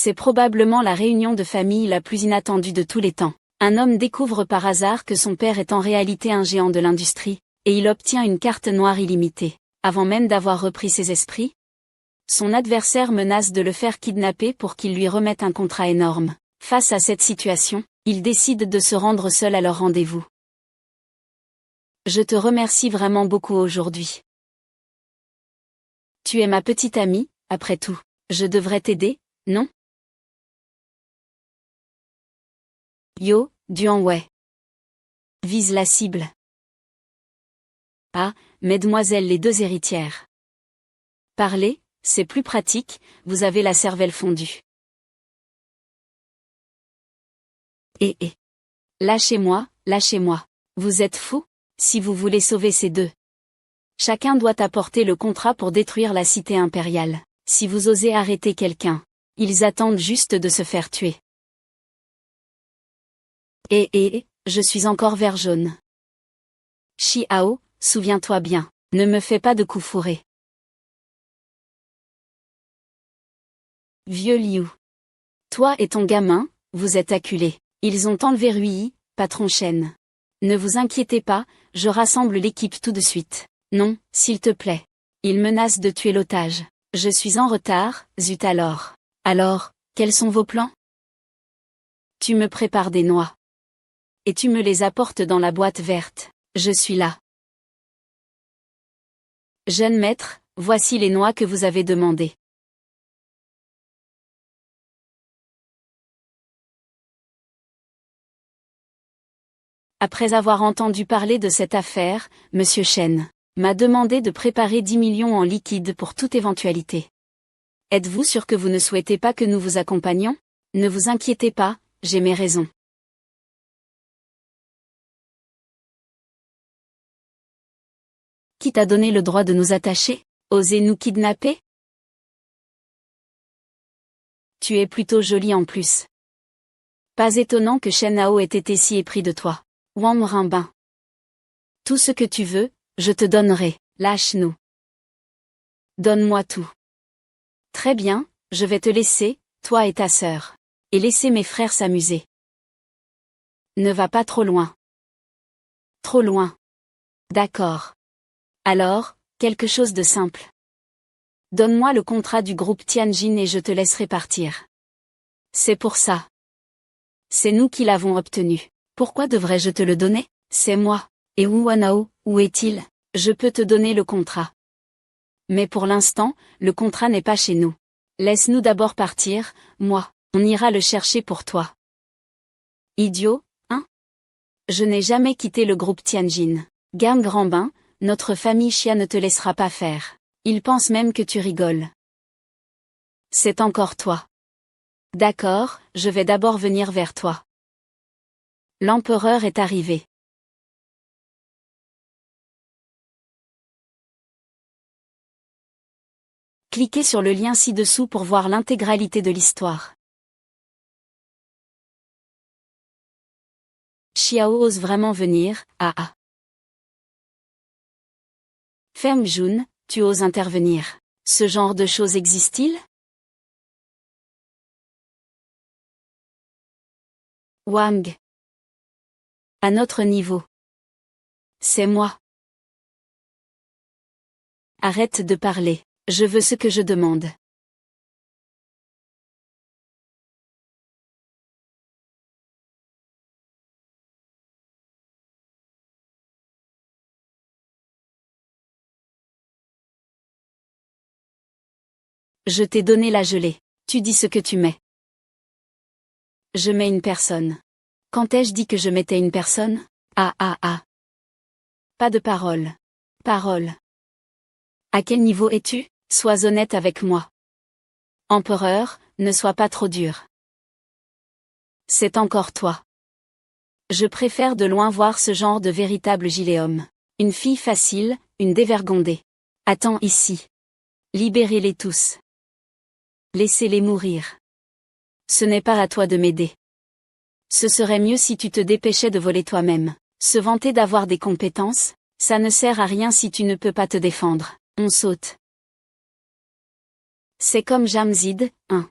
C'est probablement la réunion de famille la plus inattendue de tous les temps. Un homme découvre par hasard que son père est en réalité un géant de l'industrie, et il obtient une carte noire illimitée, avant même d'avoir repris ses esprits. Son adversaire menace de le faire kidnapper pour qu'il lui remette un contrat énorme. Face à cette situation, il décide de se rendre seul à leur rendez-vous. Je te remercie vraiment beaucoup aujourd'hui. Tu es ma petite amie, après tout. Je devrais t'aider, non? Yo, Duanwei. Vise la cible. Ah, mesdemoiselles les deux héritières. Parlez, c'est plus pratique, vous avez la cervelle fondue. Lâchez-moi, lâchez-moi. Vous êtes fous, si vous voulez sauver ces deux. Chacun doit apporter le contrat pour détruire la cité impériale. Si vous osez arrêter quelqu'un, ils attendent juste de se faire tuer. Je suis encore vert jaune. Xiao, souviens-toi bien, ne me fais pas de coups fourrés. Vieux Liu. Toi et ton gamin, vous êtes acculés. Ils ont enlevé Rui, patron Shen. Ne vous inquiétez pas, je rassemble l'équipe tout de suite. Non, s'il te plaît. Ils menacent de tuer l'otage. Je suis en retard, zut alors. Alors, quels sont vos plans? Tu me prépares des noix. Et tu me les apportes dans la boîte verte. Je suis là. Jeune maître, voici les noix que vous avez demandées. Après avoir entendu parler de cette affaire, Monsieur Shen m'a demandé de préparer 10 millions en liquide pour toute éventualité. Êtes-vous sûr que vous ne souhaitez pas que nous vous accompagnions? Ne vous inquiétez pas, j'ai mes raisons. Qui t'a donné le droit de nous attacher? Oser nous kidnapper? Tu es plutôt jolie en plus. Pas étonnant que Shen Hao ait été si épris de toi. Wang Rinbin. Tout ce que tu veux, je te donnerai, lâche-nous. Donne-moi tout. Très bien, je vais te laisser, toi et ta sœur. Et laisser mes frères s'amuser. Ne va pas trop loin. Trop loin. D'accord. Alors, quelque chose de simple. Donne-moi le contrat du groupe Tianjin et je te laisserai partir. C'est pour ça. C'est nous qui l'avons obtenu. Pourquoi devrais-je te le donner? C'est moi. Et Wu Wanao, où est-il? Je peux te donner le contrat. Mais pour l'instant, le contrat n'est pas chez nous. Laisse-nous d'abord partir, moi, on ira le chercher pour toi. Idiot, hein? Je n'ai jamais quitté le groupe Tianjin. Gang Ranbin, notre famille Xia ne te laissera pas faire. Il pense même que tu rigoles. C'est encore toi. D'accord, je vais d'abord venir vers toi. L'empereur est arrivé. Cliquez sur le lien ci-dessous pour voir l'intégralité de l'histoire. Xiao ose vraiment venir, ah. Feng Jun, tu oses intervenir. Ce genre de choses existe-t-il? Wang. À notre niveau. C'est moi. Arrête de parler, je veux ce que je demande. Je t'ai donné la gelée. Tu dis ce que tu mets. Je mets une personne. Quand ai-je dit que je mettais une personne? Ah. Pas de parole. Parole. À quel niveau es-tu? Sois honnête avec moi. Empereur, ne sois pas trop dur. C'est encore toi. Je préfère de loin voir ce genre de véritable gilet-homme. Une fille facile, une dévergondée. Attends ici. Libérez-les tous. Laissez-les mourir. Ce n'est pas à toi de m'aider. Ce serait mieux si tu te dépêchais de voler toi-même. Se vanter d'avoir des compétences, ça ne sert à rien si tu ne peux pas te défendre. On saute. C'est comme Jamzid, hein.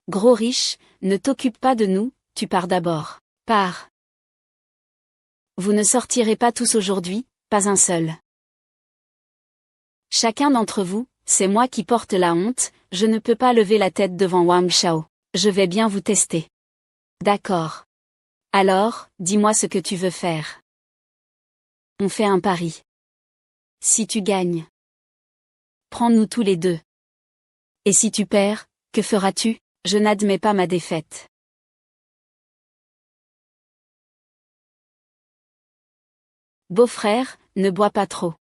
Gros riche, ne t'occupe pas de nous, tu pars d'abord. Pars. Vous ne sortirez pas tous aujourd'hui, pas un seul. Chacun d'entre vous, c'est moi qui porte la honte, je ne peux pas lever la tête devant Wang Shao. Je vais bien vous tester. D'accord. Alors, dis-moi ce que tu veux faire. On fait un pari. Si tu gagnes, prends-nous tous les deux. Et si tu perds, que feras-tu? Je n'admets pas ma défaite. Beau-frère, ne bois pas trop.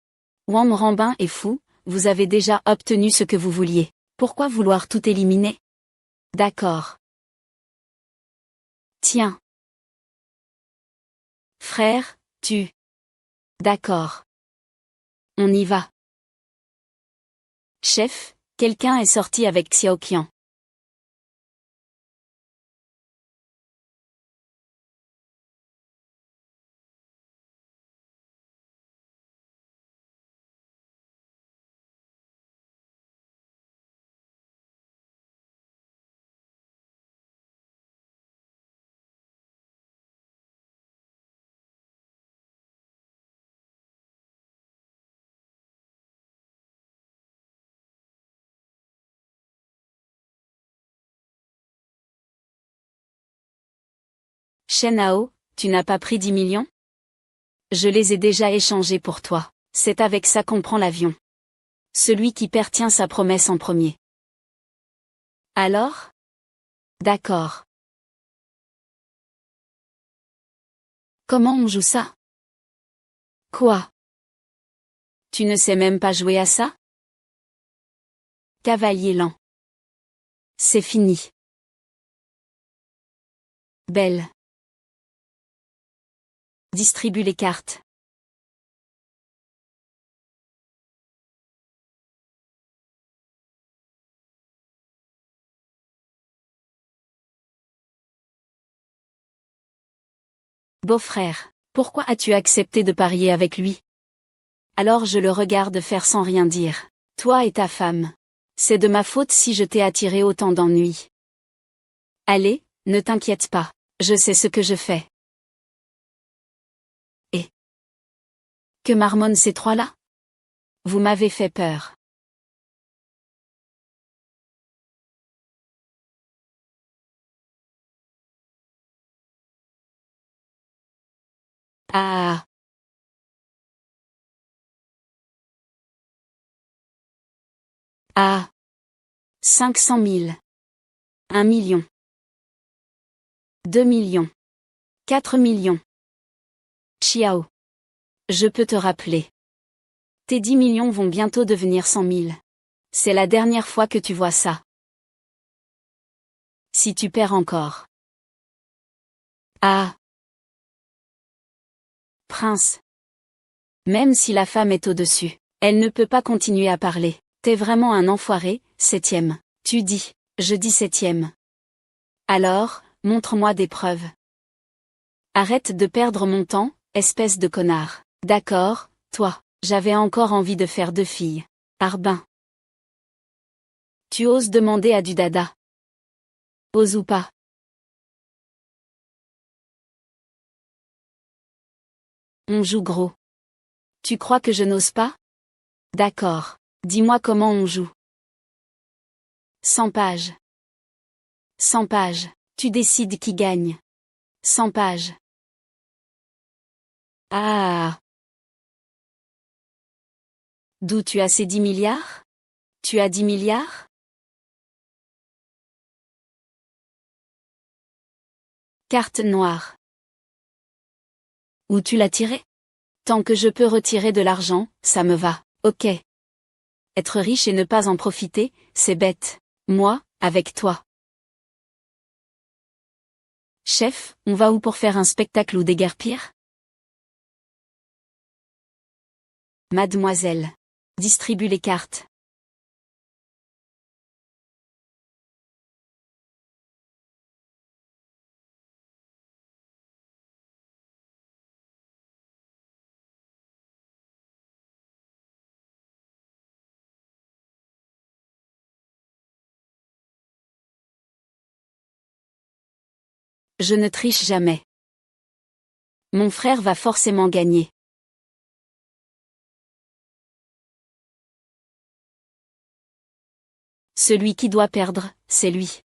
Wang Ranbin est fou, vous avez déjà obtenu ce que vous vouliez. Pourquoi vouloir tout éliminer? D'accord. Tiens. Frère, tu. D'accord. On y va. Chef, quelqu'un est sorti avec Xiao Qian. Shen Hao, tu n'as pas pris 10 millions? Je les ai déjà échangés pour toi. C'est avec ça qu'on prend l'avion. Celui qui perd tient sa promesse en premier. Alors? D'accord. Comment on joue ça? Quoi? Tu ne sais même pas jouer à ça? Cavalier lent. C'est fini. Belle. Distribue les cartes. Beau-frère, pourquoi as-tu accepté de parier avec lui? Alors je le regarde faire sans rien dire. Toi et ta femme. C'est de ma faute si je t'ai attiré autant d'ennuis. Allez, ne t'inquiète pas. Je sais ce que je fais. Et que marmonnent ces trois-là? Vous m'avez fait peur. Ah. Ah. 500 000. 1 million. 2 millions. 4 millions. Chiao. Je peux te rappeler. Tes 10 millions vont bientôt devenir 100 000. C'est la dernière fois que tu vois ça. Si tu perds encore. Ah. Prince. Même si la femme est au-dessus, elle ne peut pas continuer à parler. T'es vraiment un enfoiré, septième. Tu dis, je dis septième. Alors, montre-moi des preuves. Arrête de perdre mon temps, espèce de connard. D'accord, toi, j'avais encore envie de faire 2 filles. Arbin. Tu oses demander à du dada. Ose ou pas. On joue gros. Tu crois que je n'ose pas? D'accord. Dis-moi comment on joue. 100 pages. 100 pages. Tu décides qui gagne. 100 pages. Ah. D'où tu as ces 10 milliards? Tu as 10 milliards? Carte noire. Où tu l'as tiré? Tant que je peux retirer de l'argent, ça me va, ok. Être riche et ne pas en profiter, c'est bête. Moi, avec toi. Chef, on va où pour faire un spectacle ou déguerpir? Mademoiselle. Distribue les cartes. Je ne triche jamais. Mon frère va forcément gagner. Celui qui doit perdre, c'est lui.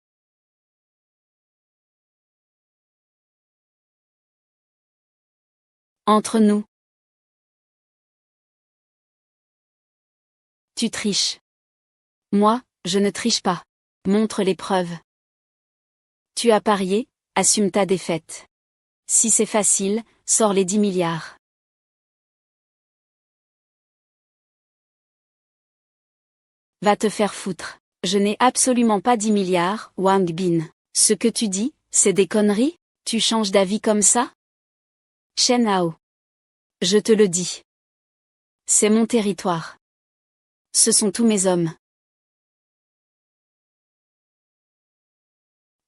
Entre nous. Tu triches. Moi, je ne triche pas. Montre les preuves. Tu as parié, assume ta défaite. Si c'est facile, sors les 10 milliards. Va te faire foutre. Je n'ai absolument pas 10 milliards, Wang Bin. Ce que tu dis, c'est des conneries? Tu changes d'avis comme ça? Shen Hao. Je te le dis. C'est mon territoire. Ce sont tous mes hommes.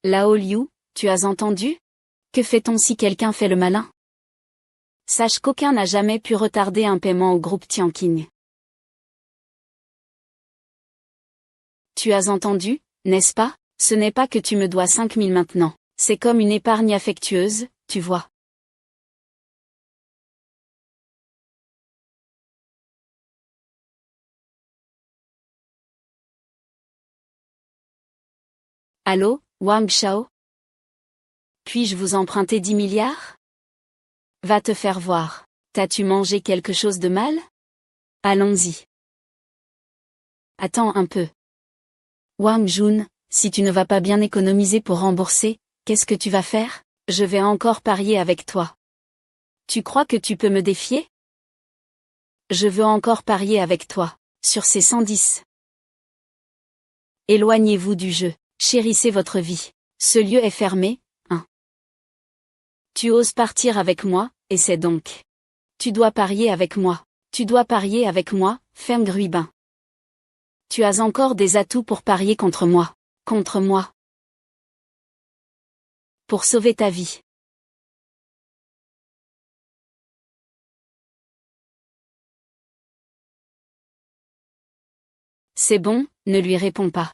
Lao Liu, tu as entendu? Que fait-on si quelqu'un fait le malin? Sache qu'aucun n'a jamais pu retarder un paiement au groupe Tianqing. Tu as entendu, n'est-ce pas? Ce n'est pas que tu me dois 5000 maintenant. C'est comme une épargne affectueuse, tu vois. Allô, Wang Shao? Puis-je vous emprunter 10 milliards? Va te faire voir. T'as-tu mangé quelque chose de mal? Allons-y. Attends un peu. Wang Jun, si tu ne vas pas bien économiser pour rembourser, qu'est-ce que tu vas faire? Je vais encore parier avec toi. Tu crois que tu peux me défier? Je veux encore parier avec toi, sur ces 110. Éloignez-vous du jeu, chérissez votre vie. Ce lieu est fermé, hein. Tu oses partir avec moi, et c'est donc. Tu dois parier avec moi. Tu dois parier avec moi, Feng Ruibin. Tu as encore des atouts pour parier contre moi. Contre moi. Pour sauver ta vie. C'est bon, ne lui réponds pas.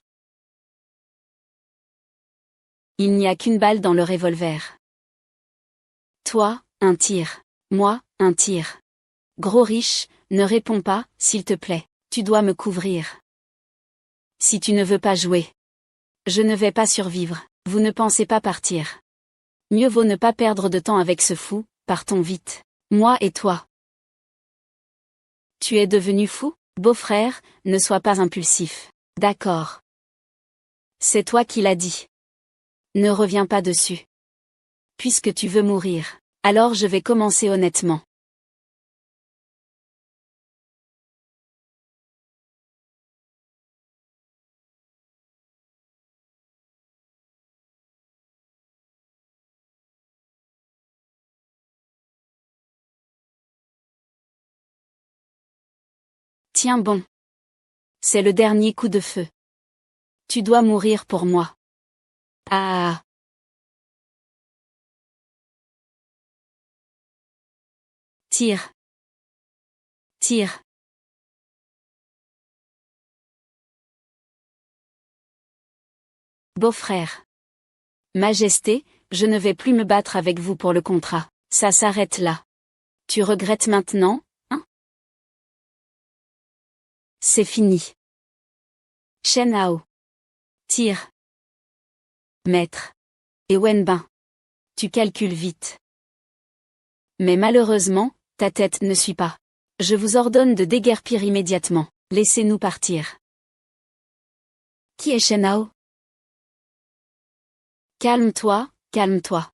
Il n'y a qu'une balle dans le revolver. Toi, un tir. Moi, un tir. Gros riche, ne réponds pas, s'il te plaît. Tu dois me couvrir. Si tu ne veux pas jouer. Je ne vais pas survivre. Vous ne pensez pas partir. Mieux vaut ne pas perdre de temps avec ce fou, partons vite. Moi et toi. Tu es devenu fou? Beau-frère, ne sois pas impulsif. D'accord. C'est toi qui l'as dit. Ne reviens pas dessus. Puisque tu veux mourir, alors je vais commencer honnêtement. Tiens bon. C'est le dernier coup de feu. Tu dois mourir pour moi. Ah. Tire. Tire. Beau-frère. Majesté, je ne vais plus me battre avec vous pour le contrat. Ça s'arrête là. Tu regrettes maintenant, hein? C'est fini. Shen Hao. Tire. Maître. Et Wenbin. Tu calcules vite. Mais malheureusement, ta tête ne suit pas. Je vous ordonne de déguerpir immédiatement. Laissez-nous partir. Qui est Shen Hao? Calme-toi, calme-toi.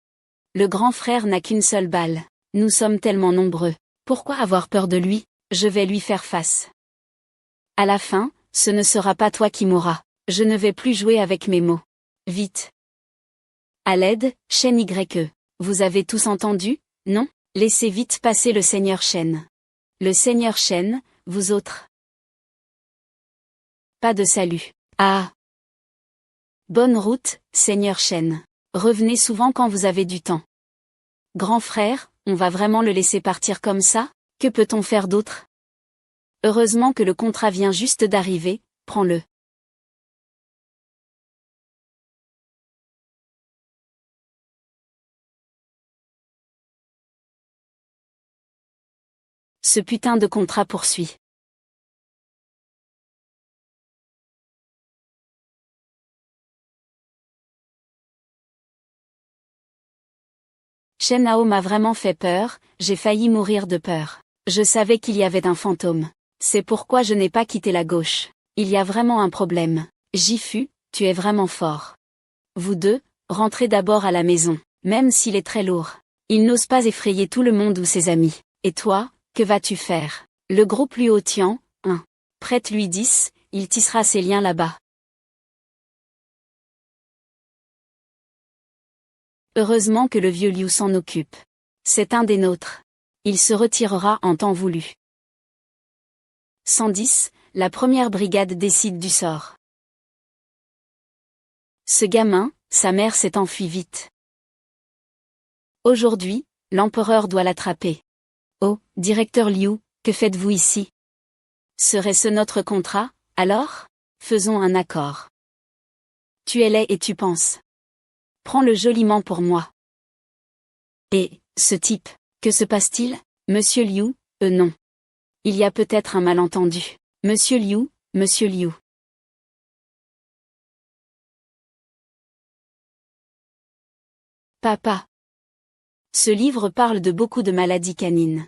Le grand frère n'a qu'une seule balle. Nous sommes tellement nombreux. Pourquoi avoir peur de lui? Je vais lui faire face. À la fin, ce ne sera pas toi qui mourras. Je ne vais plus jouer avec mes mots. Vite. À l'aide, Shen YE. Vous avez tous entendu, non? Laissez vite passer le seigneur Shen. Le seigneur Shen, vous autres. Pas de salut. Ah. Bonne route, seigneur Shen. Revenez souvent quand vous avez du temps. Grand frère, on va vraiment le laisser partir comme ça? Que peut-on faire d'autre? Heureusement que le contrat vient juste d'arriver, prends-le. Ce putain de contrat poursuit. Shen Hao m'a vraiment fait peur, j'ai failli mourir de peur. Je savais qu'il y avait un fantôme. C'est pourquoi je n'ai pas quitté la gauche. Il y a vraiment un problème. Gifu, tu es vraiment fort. Vous deux, rentrez d'abord à la maison, même s'il est très lourd. Il n'ose pas effrayer tout le monde ou ses amis. Et toi, que vas-tu faire? Le groupe Luo Tian, 1. Prête-lui 10, il tissera ses liens là-bas. Heureusement que le vieux Liu s'en occupe. C'est un des nôtres. Il se retirera en temps voulu. 110, la première brigade décide du sort. Ce gamin, sa mère s'est enfuie vite. Aujourd'hui, l'empereur doit l'attraper. Oh, directeur Liu, que faites-vous ici? Serait-ce notre contrat, alors? Faisons un accord. Tu es laid et tu penses. Prends-le joliment pour moi. Et, ce type, que se passe-t-il, Monsieur Liu? Non. Il y a peut-être un malentendu. Monsieur Liu, Monsieur Liu. Papa. Ce livre parle de beaucoup de maladies canines.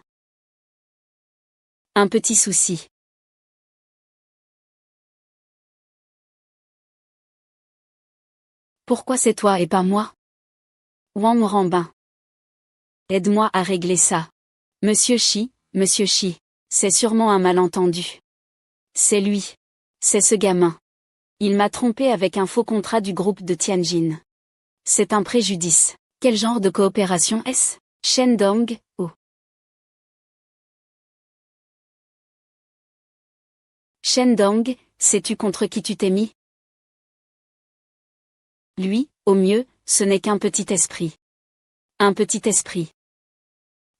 Un petit souci. Pourquoi c'est toi et pas moi? Wang Rambin. Aide-moi à régler ça. Monsieur Shi, c'est sûrement un malentendu. C'est lui. C'est ce gamin. Il m'a trompé avec un faux contrat du groupe de Tianjin. C'est un préjudice. Quel genre de coopération est-ce? Shendong, oh. Shendong, sais-tu contre qui tu t'es mis? Lui, au mieux, ce n'est qu'un petit esprit. Un petit esprit.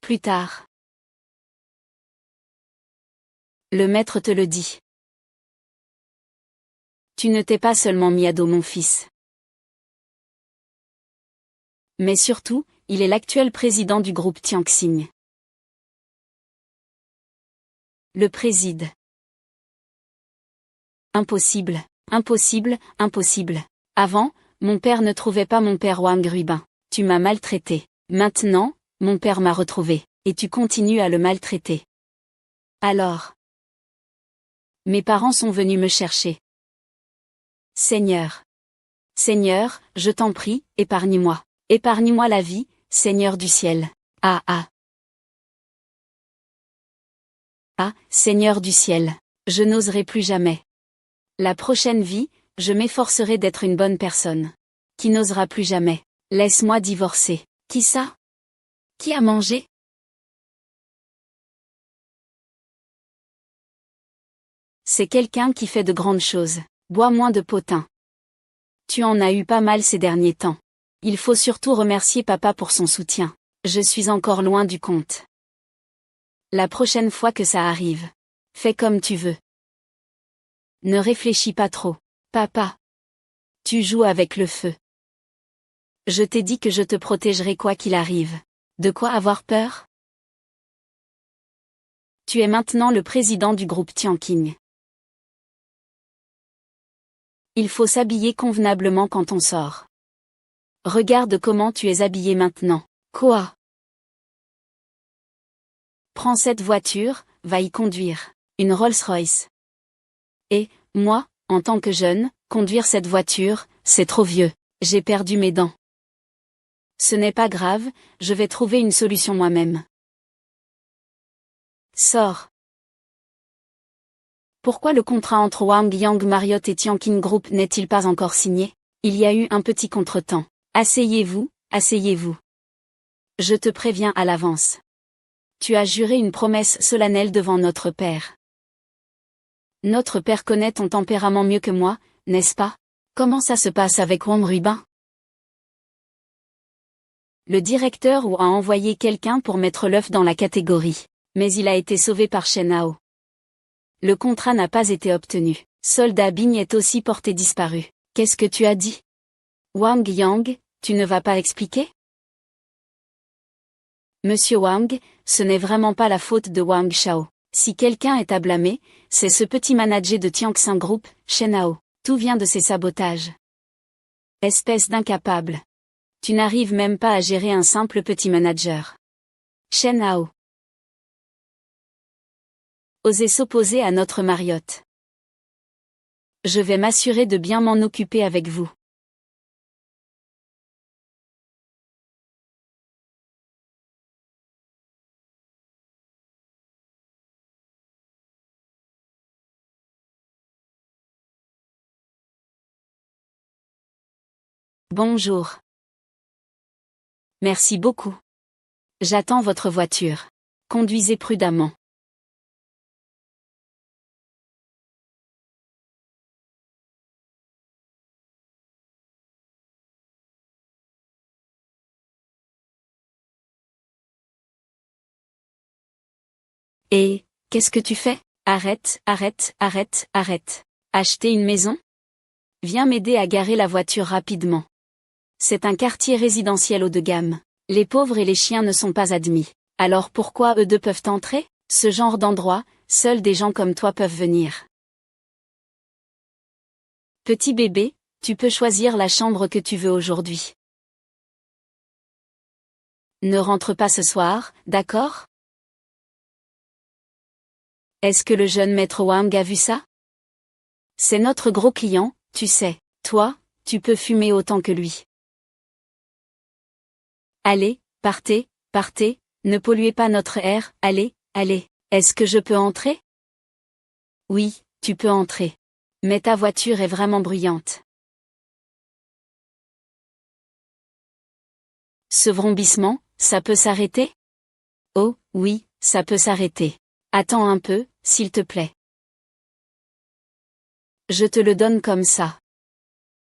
Plus tard. Le maître te le dit. Tu ne t'es pas seulement mis à dos mon fils. Mais surtout, il est l'actuel président du groupe Tianxing. Le préside. Impossible, impossible, impossible. Avant, mon père ne trouvait pas mon père Wang Ruibin. Tu m'as maltraité. Maintenant, mon père m'a retrouvé, et tu continues à le maltraiter. Alors. Mes parents sont venus me chercher. Seigneur. Seigneur, je t'en prie, épargne-moi. Épargne-moi la vie, Seigneur du ciel. Ah ah. Ah, Seigneur du ciel. Je n'oserai plus jamais. La prochaine vie, je m'efforcerai d'être une bonne personne. Qui n'osera plus jamais. Laisse-moi divorcer. Qui ça? Qui a mangé? C'est quelqu'un qui fait de grandes choses. Bois moins de potin. Tu en as eu pas mal ces derniers temps. Il faut surtout remercier papa pour son soutien. Je suis encore loin du compte. La prochaine fois que ça arrive. Fais comme tu veux. Ne réfléchis pas trop. Papa. Tu joues avec le feu. Je t'ai dit que je te protégerai quoi qu'il arrive. De quoi avoir peur? Tu es maintenant le président du groupe Tianqing. Il faut s'habiller convenablement quand on sort. Regarde comment tu es habillé maintenant. Quoi? Prends cette voiture, va y conduire. Une Rolls-Royce. Et, moi, en tant que jeune, conduire cette voiture, c'est trop vieux. J'ai perdu mes dents. Ce n'est pas grave, je vais trouver une solution moi-même. Sors. Pourquoi le contrat entre Wang Yang Marriott et Tianqing Group n'est-il pas encore signé? Il y a eu un petit contretemps. Asseyez-vous, asseyez-vous. Je te préviens à l'avance. Tu as juré une promesse solennelle devant notre père. Notre père connaît ton tempérament mieux que moi, n'est-ce pas? Comment ça se passe avec Wang Ruibin? Le directeur a envoyé quelqu'un pour mettre l'œuf dans la catégorie, mais il a été sauvé par Shen Hao. Le contrat n'a pas été obtenu. Soldat Bing est aussi porté disparu. Qu'est-ce que tu as dit? Wang Yang, tu ne vas pas expliquer? Monsieur Wang, ce n'est vraiment pas la faute de Wang Shao. Si quelqu'un est à blâmer, c'est ce petit manager de Tianxin Group, Shen Hao. Tout vient de ses sabotages. Espèce d'incapable. Tu n'arrives même pas à gérer un simple petit manager. Shen Hao. Osez s'opposer à notre Mariotte. Je vais m'assurer de bien m'en occuper avec vous. Bonjour. Merci beaucoup. J'attends votre voiture. Conduisez prudemment. Et, qu'est-ce que tu fais? Arrête, arrête, arrête, arrête. Acheter une maison? Viens m'aider à garer la voiture rapidement. C'est un quartier résidentiel haut de gamme. Les pauvres et les chiens ne sont pas admis. Alors pourquoi eux deux peuvent entrer? Ce genre d'endroit, seuls des gens comme toi peuvent venir. Petit bébé, tu peux choisir la chambre que tu veux aujourd'hui. Ne rentre pas ce soir, d'accord? Est-ce que le jeune maître Wang a vu ça? C'est notre gros client, tu sais. Toi, tu peux fumer autant que lui. Allez, partez, partez, ne polluez pas notre air, allez, allez. Est-ce que je peux entrer? Oui, tu peux entrer. Mais ta voiture est vraiment bruyante. Ce vrombissement, ça peut s'arrêter? Oh, oui, ça peut s'arrêter. Attends un peu, s'il te plaît. Je te le donne comme ça.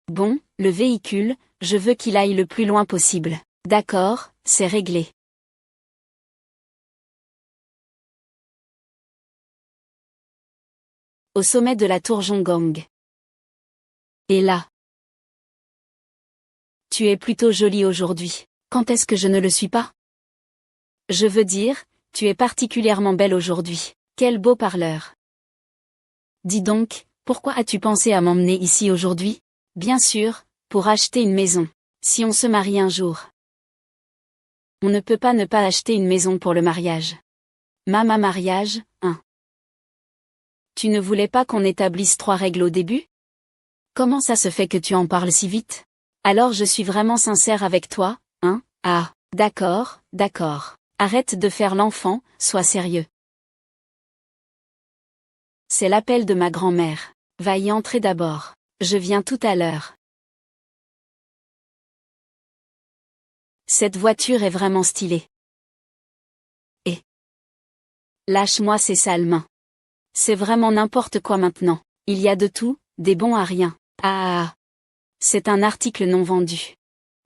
Bon, le véhicule, je veux qu'il aille le plus loin possible. D'accord, c'est réglé. Au sommet de la tour Zhonggang. Et là. Tu es plutôt jolie aujourd'hui. Quand est-ce que je ne le suis pas? Je veux dire, tu es particulièrement belle aujourd'hui. Quel beau parleur. Dis donc, pourquoi as-tu pensé à m'emmener ici aujourd'hui? Bien sûr, pour acheter une maison. Si on se marie un jour. On ne peut pas ne pas acheter une maison pour le mariage. Mama mariage, 1. Tu ne voulais pas qu'on établisse 3 règles au début? Comment ça se fait que tu en parles si vite? Alors je suis vraiment sincère avec toi, hein? Ah, d'accord, d'accord. Arrête de faire l'enfant, sois sérieux. C'est l'appel de ma grand-mère. Va y entrer d'abord. Je viens tout à l'heure. Cette voiture est vraiment stylée. Et lâche-moi ces sales mains. C'est vraiment n'importe quoi maintenant. Il y a de tout, des bons à rien. Ah. C'est un article non vendu.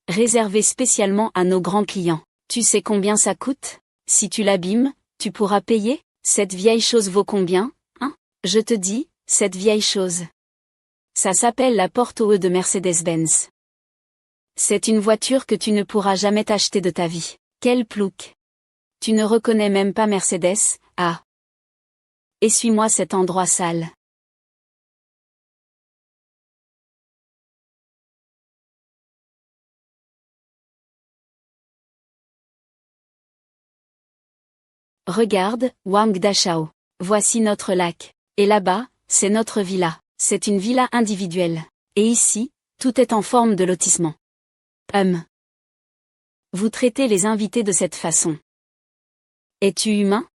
Réservé spécialement à nos grands clients. Tu sais combien ça coûte? Si tu l'abîmes, tu pourras payer? Cette vieille chose vaut combien, hein? Je te dis, cette vieille chose. Ça s'appelle la Porte-O de Mercedes-Benz. C'est une voiture que tu ne pourras jamais t'acheter de ta vie. Quel plouc! Tu ne reconnais même pas Mercedes, ah! Essuie-moi cet endroit sale. Regarde, Wang Dashao. Voici notre lac. Et là-bas, c'est notre villa. C'est une villa individuelle. Et ici, tout est en forme de lotissement. Vous traitez les invités de cette façon. Es-tu humain?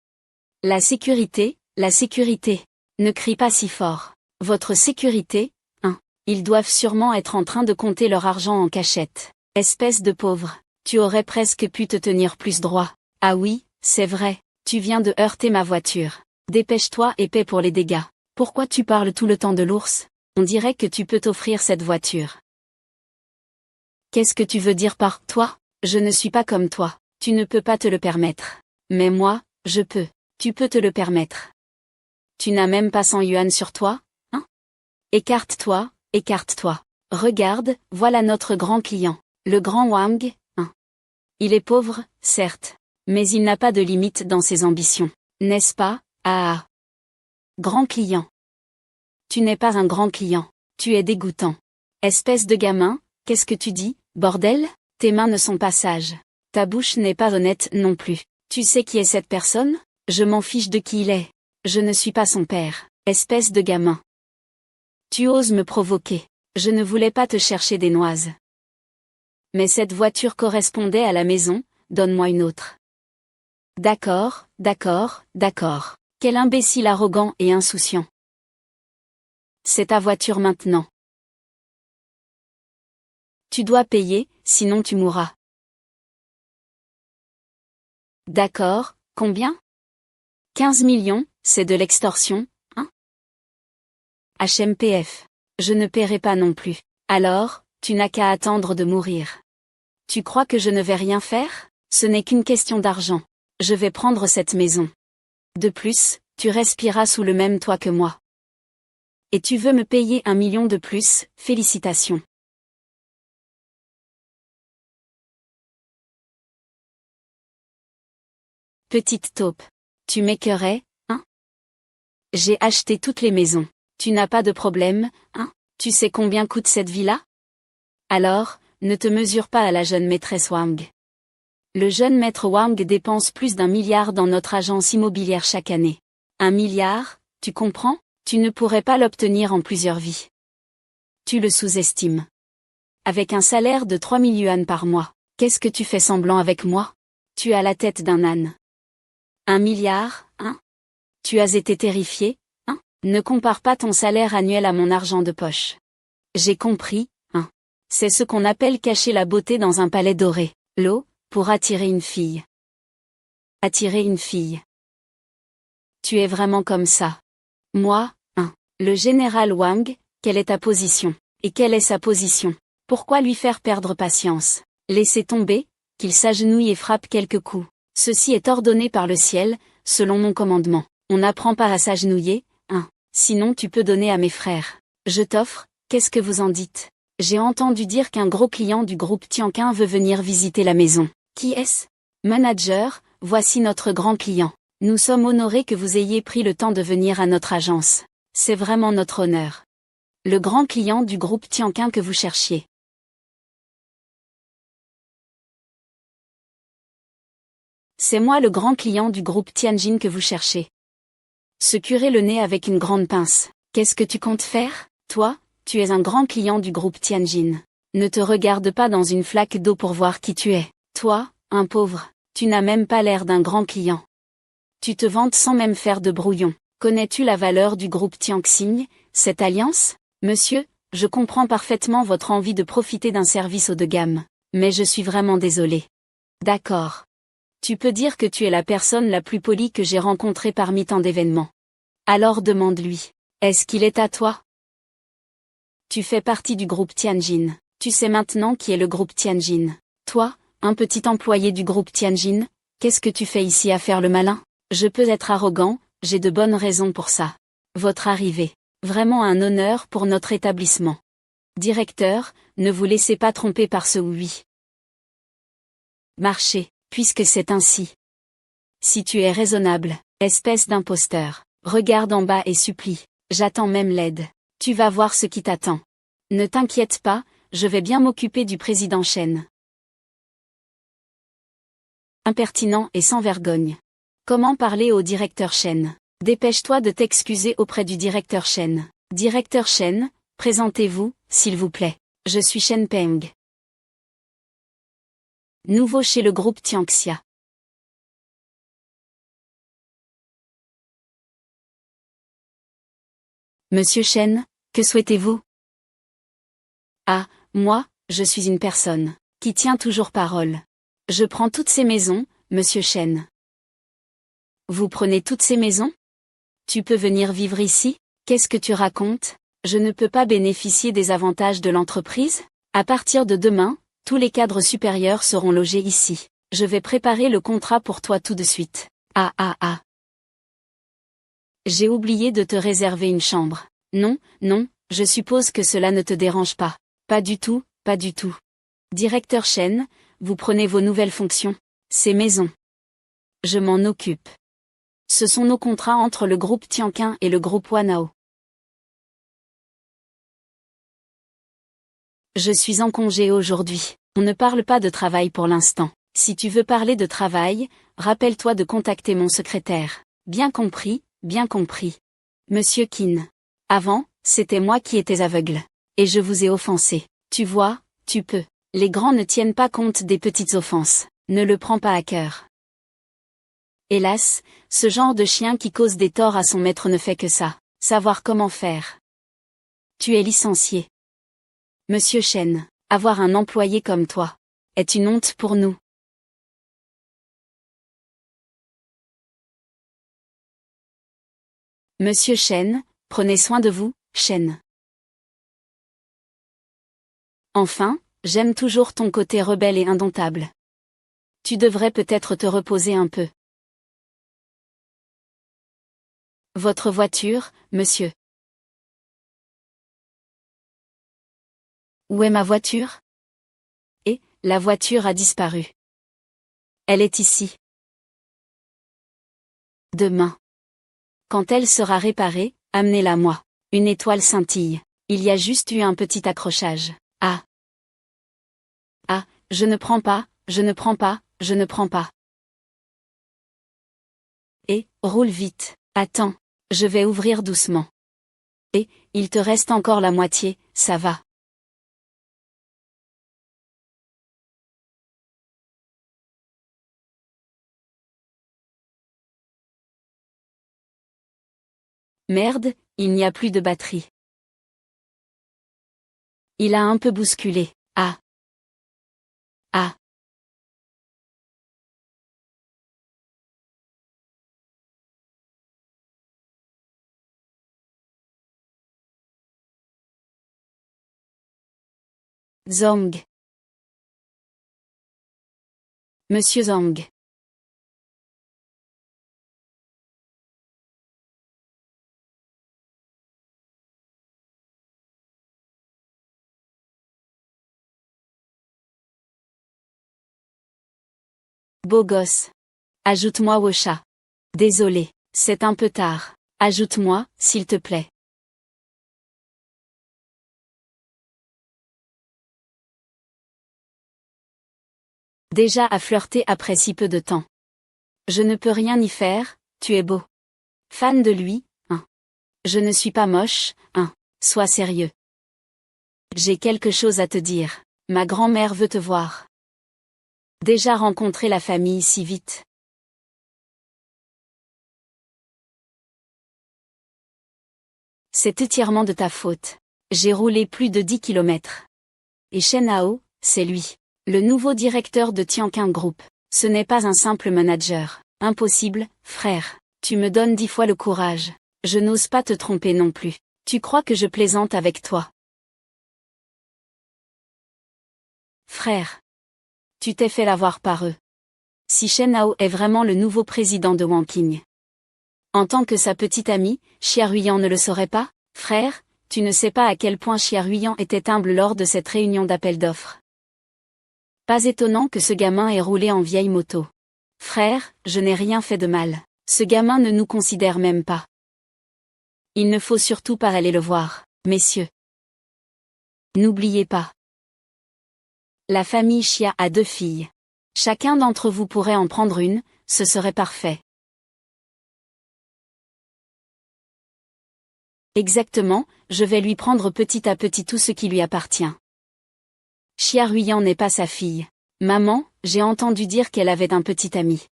La sécurité, la sécurité. Ne crie pas si fort. Votre sécurité, hein. Ils doivent sûrement être en train de compter leur argent en cachette. Espèce de pauvre. Tu aurais presque pu te tenir plus droit. Ah oui, c'est vrai. Tu viens de heurter ma voiture. Dépêche-toi et paie pour les dégâts. Pourquoi tu parles tout le temps de l'ours? On dirait que tu peux t'offrir cette voiture. Qu'est-ce que tu veux dire par toi? Je ne suis pas comme toi. Tu ne peux pas te le permettre. Mais moi, je peux. Tu peux te le permettre. Tu n'as même pas 100 yuan sur toi, hein? Écarte-toi, écarte-toi. Regarde, voilà notre grand client. Le grand Wang, hein. Il est pauvre, certes. Mais il n'a pas de limite dans ses ambitions. N'est-ce pas? Ah. Grand client. Tu n'es pas un grand client. Tu es dégoûtant. Espèce de gamin, qu'est-ce que tu dis, bordel? Tes mains ne sont pas sages. Ta bouche n'est pas honnête non plus. Tu sais qui est cette personne? Je m'en fiche de qui il est. Je ne suis pas son père. Espèce de gamin. Tu oses me provoquer. Je ne voulais pas te chercher des noises. Mais cette voiture correspondait à la maison, donne-moi une autre. D'accord, d'accord, d'accord. Quel imbécile arrogant et insouciant. C'est ta voiture maintenant. Tu dois payer, sinon tu mourras. D'accord, combien? 15 millions, c'est de l'extorsion, hein? HMPF. Je ne paierai pas non plus. Alors, tu n'as qu'à attendre de mourir. Tu crois que je ne vais rien faire? Ce n'est qu'une question d'argent. Je vais prendre cette maison. De plus, tu respiras sous le même toit que moi. Et tu veux me payer 1 million de plus, félicitations. Petite taupe. Tu m'écœurais, hein? J'ai acheté toutes les maisons. Tu n'as pas de problème, hein? Tu sais combien coûte cette villa? Alors, ne te mesure pas à la jeune maîtresse Wang. Le jeune maître Wang dépense plus d'1 milliard dans notre agence immobilière chaque année. 1 milliard, tu comprends? Tu ne pourrais pas l'obtenir en plusieurs vies. Tu le sous-estimes. Avec un salaire de 3 000 yuan par mois, qu'est-ce que tu fais semblant avec moi? Tu as la tête d'un âne. 1 milliard, hein? Tu as été terrifié, hein? Ne compare pas ton salaire annuel à mon argent de poche. J'ai compris, hein? C'est ce qu'on appelle cacher la beauté dans un palais doré. L'eau, pour attirer une fille. Attirer une fille. Tu es vraiment comme ça. Moi, hein? Le général Wang, quelle est ta position? Et quelle est sa position? Pourquoi lui faire perdre patience? Laissez tomber, qu'il s'agenouille et frappe quelques coups. Ceci est ordonné par le ciel, selon mon commandement. On n'apprend pas à s'agenouiller, hein? Sinon tu peux donner à mes frères. Je t'offre, qu'est-ce que vous en dites? J'ai entendu dire qu'un gros client du groupe Tianqin veut venir visiter la maison. Qui est-ce? Manager, voici notre grand client. Nous sommes honorés que vous ayez pris le temps de venir à notre agence. C'est vraiment notre honneur. Le grand client du groupe Tianqin que vous cherchiez. C'est moi le grand client du groupe Tianjin que vous cherchez. Se curer le nez avec une grande pince. Qu'est-ce que tu comptes faire? Toi, tu es un grand client du groupe Tianjin. Ne te regarde pas dans une flaque d'eau pour voir qui tu es. Toi, un pauvre, tu n'as même pas l'air d'un grand client. Tu te vantes sans même faire de brouillon. Connais-tu la valeur du groupe Tianxing, cette alliance? Monsieur, je comprends parfaitement votre envie de profiter d'un service haut de gamme, mais je suis vraiment désolé. D'accord. Tu peux dire que tu es la personne la plus polie que j'ai rencontrée parmi tant d'événements. Alors demande-lui, est-ce qu'il est à toi? Tu fais partie du groupe Tianjin. Tu sais maintenant qui est le groupe Tianjin. Toi, un petit employé du groupe Tianjin, qu'est-ce que tu fais ici à faire le malin? Je peux être arrogant, j'ai de bonnes raisons pour ça. Votre arrivée, vraiment un honneur pour notre établissement. Directeur, ne vous laissez pas tromper par ce oui. Marchez, puisque c'est ainsi. Si tu es raisonnable, espèce d'imposteur, regarde en bas et supplie, j'attends même l'aide. Tu vas voir ce qui t'attend. Ne t'inquiète pas, je vais bien m'occuper du président Chen. Impertinent et sans vergogne. Comment parler au directeur Chen? Dépêche-toi de t'excuser auprès du directeur Chen. Directeur Chen, présentez-vous, s'il vous plaît. Je suis Shen Peng. Nouveau chez le groupe Tianxia. Monsieur Chen, que souhaitez-vous? Ah, moi, je suis une personne qui tient toujours parole. Je prends toutes ces maisons, monsieur Chen. Vous prenez toutes ces maisons? Tu peux venir vivre ici? Qu'est-ce que tu racontes? Je ne peux pas bénéficier des avantages de l'entreprise? À partir de demain, tous les cadres supérieurs seront logés ici. Je vais préparer le contrat pour toi tout de suite. Ah. J'ai oublié de te réserver une chambre. Non, je suppose que cela ne te dérange pas. Pas du tout, pas du tout. Directeur Chen, vous prenez vos nouvelles fonctions. Ces maisons. Je m'en occupe. Ce sont nos contrats entre le groupe Tianqing et le groupe Wanao. Je suis en congé aujourd'hui. On ne parle pas de travail pour l'instant. Si tu veux parler de travail, rappelle-toi de contacter mon secrétaire. Bien compris, bien compris. Monsieur Qin. Avant, c'était moi qui étais aveugle. Et je vous ai offensé. Tu vois, tu peux. Les grands ne tiennent pas compte des petites offenses. Ne le prends pas à cœur. Hélas, ce genre de chien qui cause des torts à son maître ne fait que ça. Savoir comment faire. Tu es licencié. Monsieur Chen, avoir un employé comme toi est une honte pour nous. Monsieur Chen, prenez soin de vous, Chen. Enfin, j'aime toujours ton côté rebelle et indomptable. Tu devrais peut-être te reposer un peu. Votre voiture, monsieur. Où est ma voiture? Et, la voiture a disparu. Elle est ici. Demain. Quand elle sera réparée, amenez-la moi. Une étoile scintille. Il y a juste eu un petit accrochage. Ah. Ah, je ne prends pas, je ne prends pas, je ne prends pas. Et, roule vite. Attends, je vais ouvrir doucement. Et, il te reste encore la moitié, ça va. Merde, il n'y a plus de batterie. Il a un peu bousculé. Ah. Ah. Zhang. Monsieur Zhang. Beau gosse. Ajoute-moi au chat. Désolé, c'est un peu tard. Ajoute-moi, s'il te plaît. Déjà à flirter après si peu de temps. Je ne peux rien y faire, tu es beau. Fan de lui, hein. Je ne suis pas moche, hein. Sois sérieux. J'ai quelque chose à te dire. Ma grand-mère veut te voir. Déjà rencontré la famille si vite. C'est entièrement de ta faute. J'ai roulé plus de 10 kilomètres. Et Shen Hao, c'est lui. Le nouveau directeur de Tianqing Group. Ce n'est pas un simple manager. Impossible, frère. Tu me donnes 10 fois le courage. Je n'ose pas te tromper non plus. Tu crois que je plaisante avec toi? Frère. Tu t'es fait l'avoir par eux. Si Shen Hao est vraiment le nouveau président de Wanqing. En tant que sa petite amie, Xia Ruiyan ne le saurait pas? Frère, tu ne sais pas à quel point Xia Ruiyan était humble lors de cette réunion d'appel d'offres. Pas étonnant que ce gamin ait roulé en vieille moto. Frère, je n'ai rien fait de mal. Ce gamin ne nous considère même pas. Il ne faut surtout pas aller le voir, messieurs. N'oubliez pas. La famille Xia a 2 filles. Chacun d'entre vous pourrait en prendre une, ce serait parfait. Exactement, je vais lui prendre petit à petit tout ce qui lui appartient. Xia Ruiyan n'est pas sa fille. Maman, j'ai entendu dire qu'elle avait un petit ami.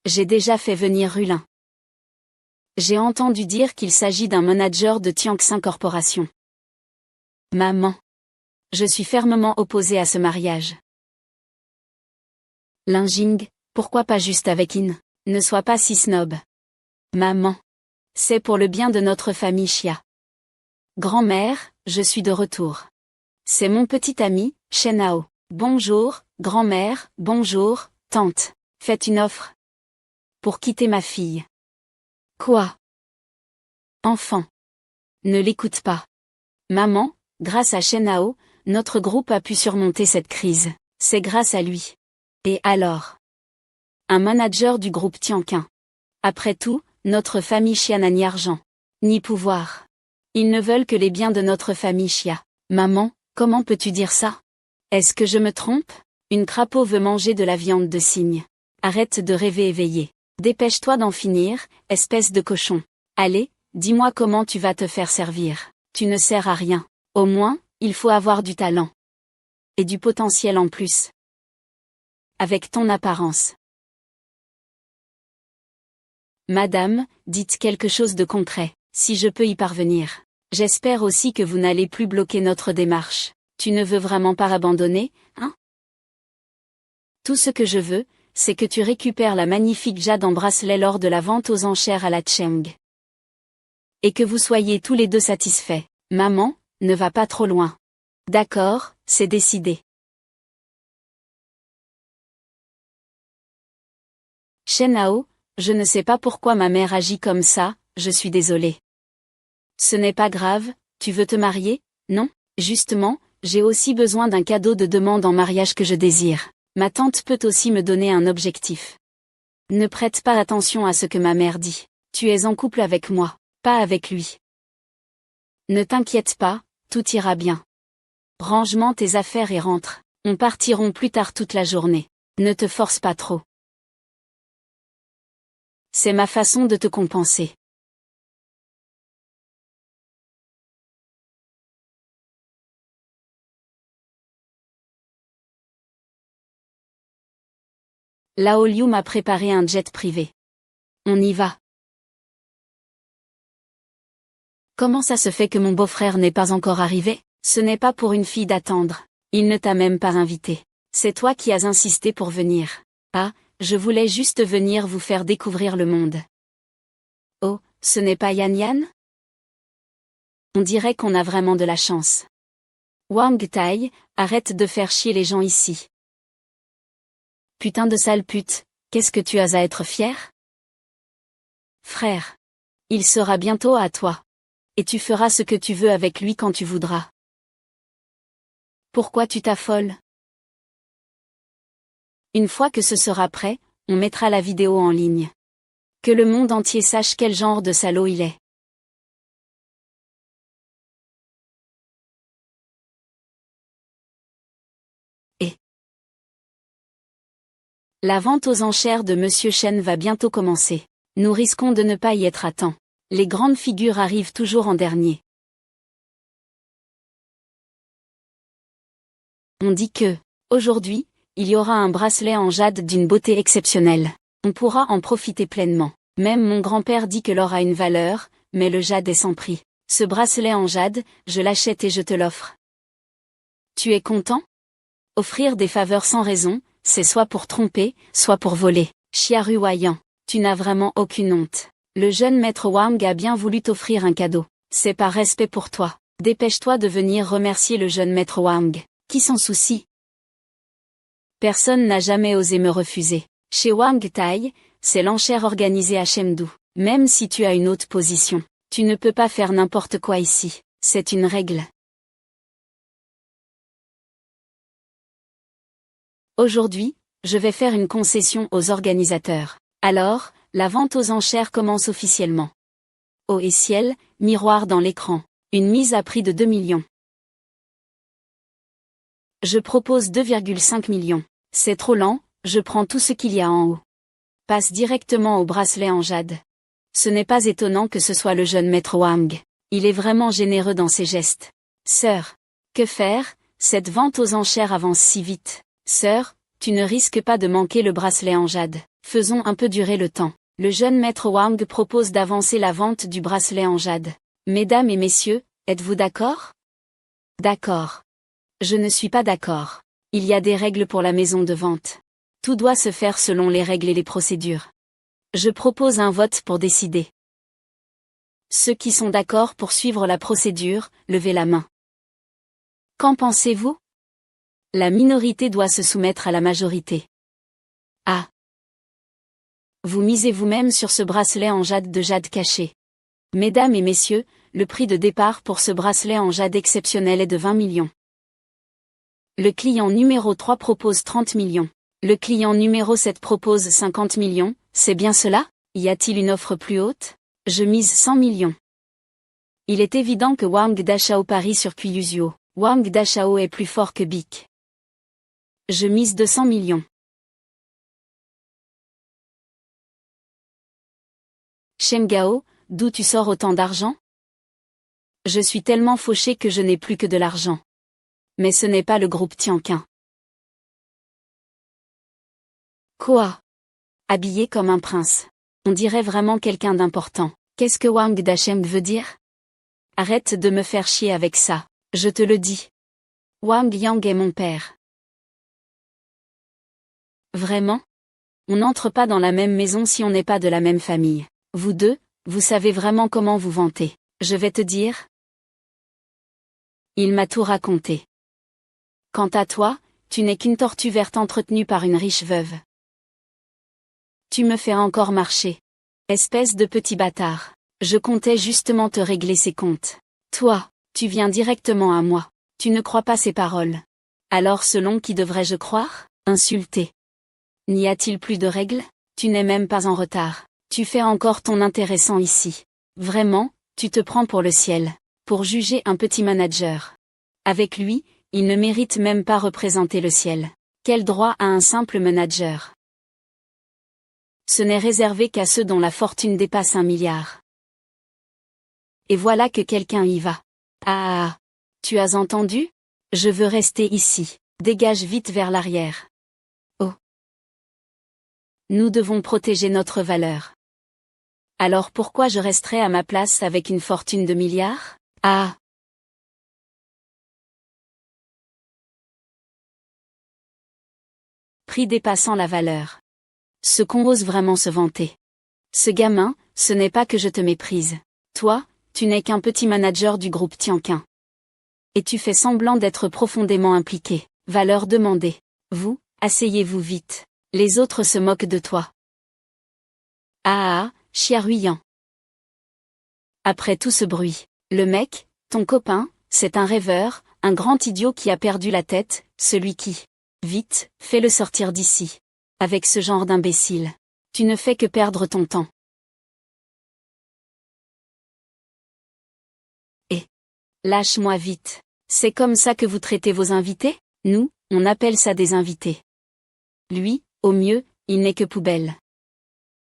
J'ai déjà fait venir Rulin. J'ai entendu dire qu'il s'agit d'un manager de Tianxin Corporation. Maman. Je suis fermement opposée à ce mariage. Linjing, pourquoi pas juste avec In? Ne sois pas si snob. Maman. C'est pour le bien de notre famille Xia. Grand-mère, je suis de retour. C'est mon petit ami, Shen Hao. Bonjour, grand-mère, bonjour, tante. Faites une offre. Pour quitter ma fille. Quoi? Enfant. Ne l'écoute pas. Maman, grâce à Shen Hao, notre groupe a pu surmonter cette crise. C'est grâce à lui. Et alors? Un manager du groupe Tianquin. Après tout, notre famille Chia n'a ni argent, ni pouvoir. Ils ne veulent que les biens de notre famille Chia. Maman, comment peux-tu dire ça? Est-ce que je me trompe? Une crapaud veut manger de la viande de cygne. Arrête de rêver éveillé. Dépêche-toi d'en finir, espèce de cochon. Allez, dis-moi comment tu vas te faire servir. Tu ne sers à rien. Au moins, il faut avoir du talent. Et du potentiel en plus. Avec ton apparence. Madame, dites quelque chose de concret, si je peux y parvenir. J'espère aussi que vous n'allez plus bloquer notre démarche. Tu ne veux vraiment pas abandonner, hein? Tout ce que je veux, c'est que tu récupères la magnifique jade en bracelet lors de la vente aux enchères à la Cheng. Et que vous soyez tous les deux satisfaits. Maman, ne va pas trop loin. D'accord, c'est décidé. Shen Hao, je ne sais pas pourquoi ma mère agit comme ça, je suis désolée. Ce n'est pas grave, tu veux te marier, non? Justement, j'ai aussi besoin d'un cadeau de demande en mariage que je désire. Ma tante peut aussi me donner un objectif. Ne prête pas attention à ce que ma mère dit. Tu es en couple avec moi, pas avec lui. Ne t'inquiète pas, tout ira bien. Range tes affaires et rentre. On partiront plus tard toute la journée. Ne te force pas trop. C'est ma façon de te compenser. Lao Liu m'a préparé un jet privé. On y va. Comment ça se fait que mon beau-frère n'est pas encore arrivé? Ce n'est pas pour une fille d'attendre. Il ne t'a même pas invité. C'est toi qui as insisté pour venir. Ah, je voulais juste venir vous faire découvrir le monde. Oh, ce n'est pas Yan Yan? On dirait qu'on a vraiment de la chance. Wang Tai, arrête de faire chier les gens ici. Putain de sale pute, qu'est-ce que tu as à être fier? Frère. Il sera bientôt à toi. Et tu feras ce que tu veux avec lui quand tu voudras. Pourquoi tu t'affoles? Une fois que ce sera prêt, on mettra la vidéo en ligne. Que le monde entier sache quel genre de salaud il est. Et la vente aux enchères de Monsieur Chen va bientôt commencer. Nous risquons de ne pas y être à temps. Les grandes figures arrivent toujours en dernier. On dit que, aujourd'hui, il y aura un bracelet en jade d'une beauté exceptionnelle. On pourra en profiter pleinement. Même mon grand-père dit que l'or a une valeur, mais le jade est sans prix. Ce bracelet en jade, je l'achète et je te l'offre. Tu es content? Offrir des faveurs sans raison, c'est soit pour tromper, soit pour voler. Chiaruayan, tu n'as vraiment aucune honte. Le jeune maître Wang a bien voulu t'offrir un cadeau. C'est par respect pour toi. Dépêche-toi de venir remercier le jeune maître Wang. Qui s'en soucie? Personne n'a jamais osé me refuser. Chez Wang Tai, c'est l'enchère organisée à Chengdu. Même si tu as une haute position, tu ne peux pas faire n'importe quoi ici. C'est une règle. Aujourd'hui, je vais faire une concession aux organisateurs. Alors, la vente aux enchères commence officiellement. Eau et ciel, miroir dans l'écran. Une mise à prix de 2 millions. Je propose 2,5 millions. C'est trop lent, je prends tout ce qu'il y a en haut. Passe directement au bracelet en jade. Ce n'est pas étonnant que ce soit le jeune maître Wang. Il est vraiment généreux dans ses gestes. Sœur. Que faire? Cette vente aux enchères avance si vite. Sœur, tu ne risques pas de manquer le bracelet en jade. Faisons un peu durer le temps. Le jeune maître Wang propose d'avancer la vente du bracelet en jade. Mesdames et messieurs, êtes-vous d'accord? D'accord. Je ne suis pas d'accord. Il y a des règles pour la maison de vente. Tout doit se faire selon les règles et les procédures. Je propose un vote pour décider. Ceux qui sont d'accord pour suivre la procédure, levez la main. Qu'en pensez-vous? La minorité doit se soumettre à la majorité. Ah. Vous misez vous-même sur ce bracelet en jade de jade caché. Mesdames et messieurs, le prix de départ pour ce bracelet en jade exceptionnel est de 20 millions. Le client numéro 3 propose 30 millions. Le client numéro 7 propose 50 millions, c'est bien cela? Y a-t-il une offre plus haute? Je mise 100 millions. Il est évident que Wang Dashao parie sur Qiyuzhuo. Wang Dashao est plus fort que Bic. Je mise 200 millions. Shen Gao, d'où tu sors autant d'argent? Je suis tellement fauché que je n'ai plus que de l'argent. Mais ce n'est pas le groupe Tianqin. Quoi? Habillé comme un prince. On dirait vraiment quelqu'un d'important. Qu'est-ce que Wang Dashem veut dire? Arrête de me faire chier avec ça, je te le dis. Wang Yang est mon père. Vraiment? On n'entre pas dans la même maison si on n'est pas de la même famille. Vous deux, vous savez vraiment comment vous vanter. Je vais te dire. Il m'a tout raconté. Quant à toi, tu n'es qu'une tortue verte entretenue par une riche veuve. Tu me fais encore marcher. Espèce de petit bâtard. Je comptais justement te régler ces comptes. Toi, tu viens directement à moi. Tu ne crois pas ces paroles. Alors selon qui devrais-je croire? Insulter. N'y a-t-il plus de règles? Tu n'es même pas en retard. Tu fais encore ton intéressant ici. Vraiment, tu te prends pour le ciel. Pour juger un petit manager. Avec lui, il ne mérite même pas représenter le ciel. Quel droit a un simple manager? Ce n'est réservé qu'à ceux dont la fortune dépasse 1 milliard. Et voilà que quelqu'un y va. Ah! Tu as entendu? Je veux rester ici. Dégage vite vers l'arrière. Oh! Nous devons protéger notre valeur. Alors pourquoi je resterai à ma place avec une fortune de milliards? Ah! Prix dépassant la valeur. Ce qu'on ose vraiment se vanter. Ce gamin, ce n'est pas que je te méprise. Toi, tu n'es qu'un petit manager du groupe Tianqin. Et tu fais semblant d'être profondément impliqué. Va leur demander. Vous, asseyez-vous vite. Les autres se moquent de toi. Ah, chiaruyant. Après tout ce bruit, le mec, ton copain, c'est un rêveur, un grand idiot qui a perdu la tête, celui qui... Vite, fais-le sortir d'ici. Avec ce genre d'imbécile. Tu ne fais que perdre ton temps. Et lâche-moi vite. C'est comme ça que vous traitez vos invités? Nous, on appelle ça des invités. Lui, au mieux, il n'est que poubelle.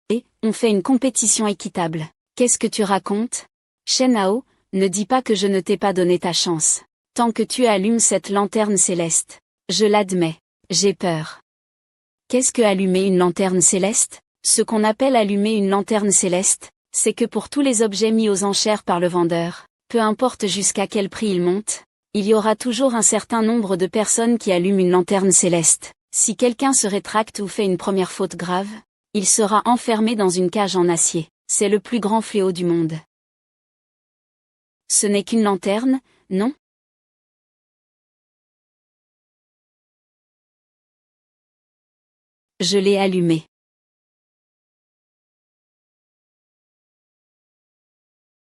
Et, on fait une compétition équitable. Qu'est-ce que tu racontes? Shen Hao, ne dis pas que je ne t'ai pas donné ta chance. Tant que tu allumes cette lanterne céleste. Je l'admets. J'ai peur. Qu'est-ce que allumer une lanterne céleste? Ce qu'on appelle allumer une lanterne céleste, c'est que pour tous les objets mis aux enchères par le vendeur, peu importe jusqu'à quel prix ils montent, il y aura toujours un certain nombre de personnes qui allument une lanterne céleste. Si quelqu'un se rétracte ou fait une première faute grave, il sera enfermé dans une cage en acier. C'est le plus grand fléau du monde. Ce n'est qu'une lanterne, non? Je l'ai allumée.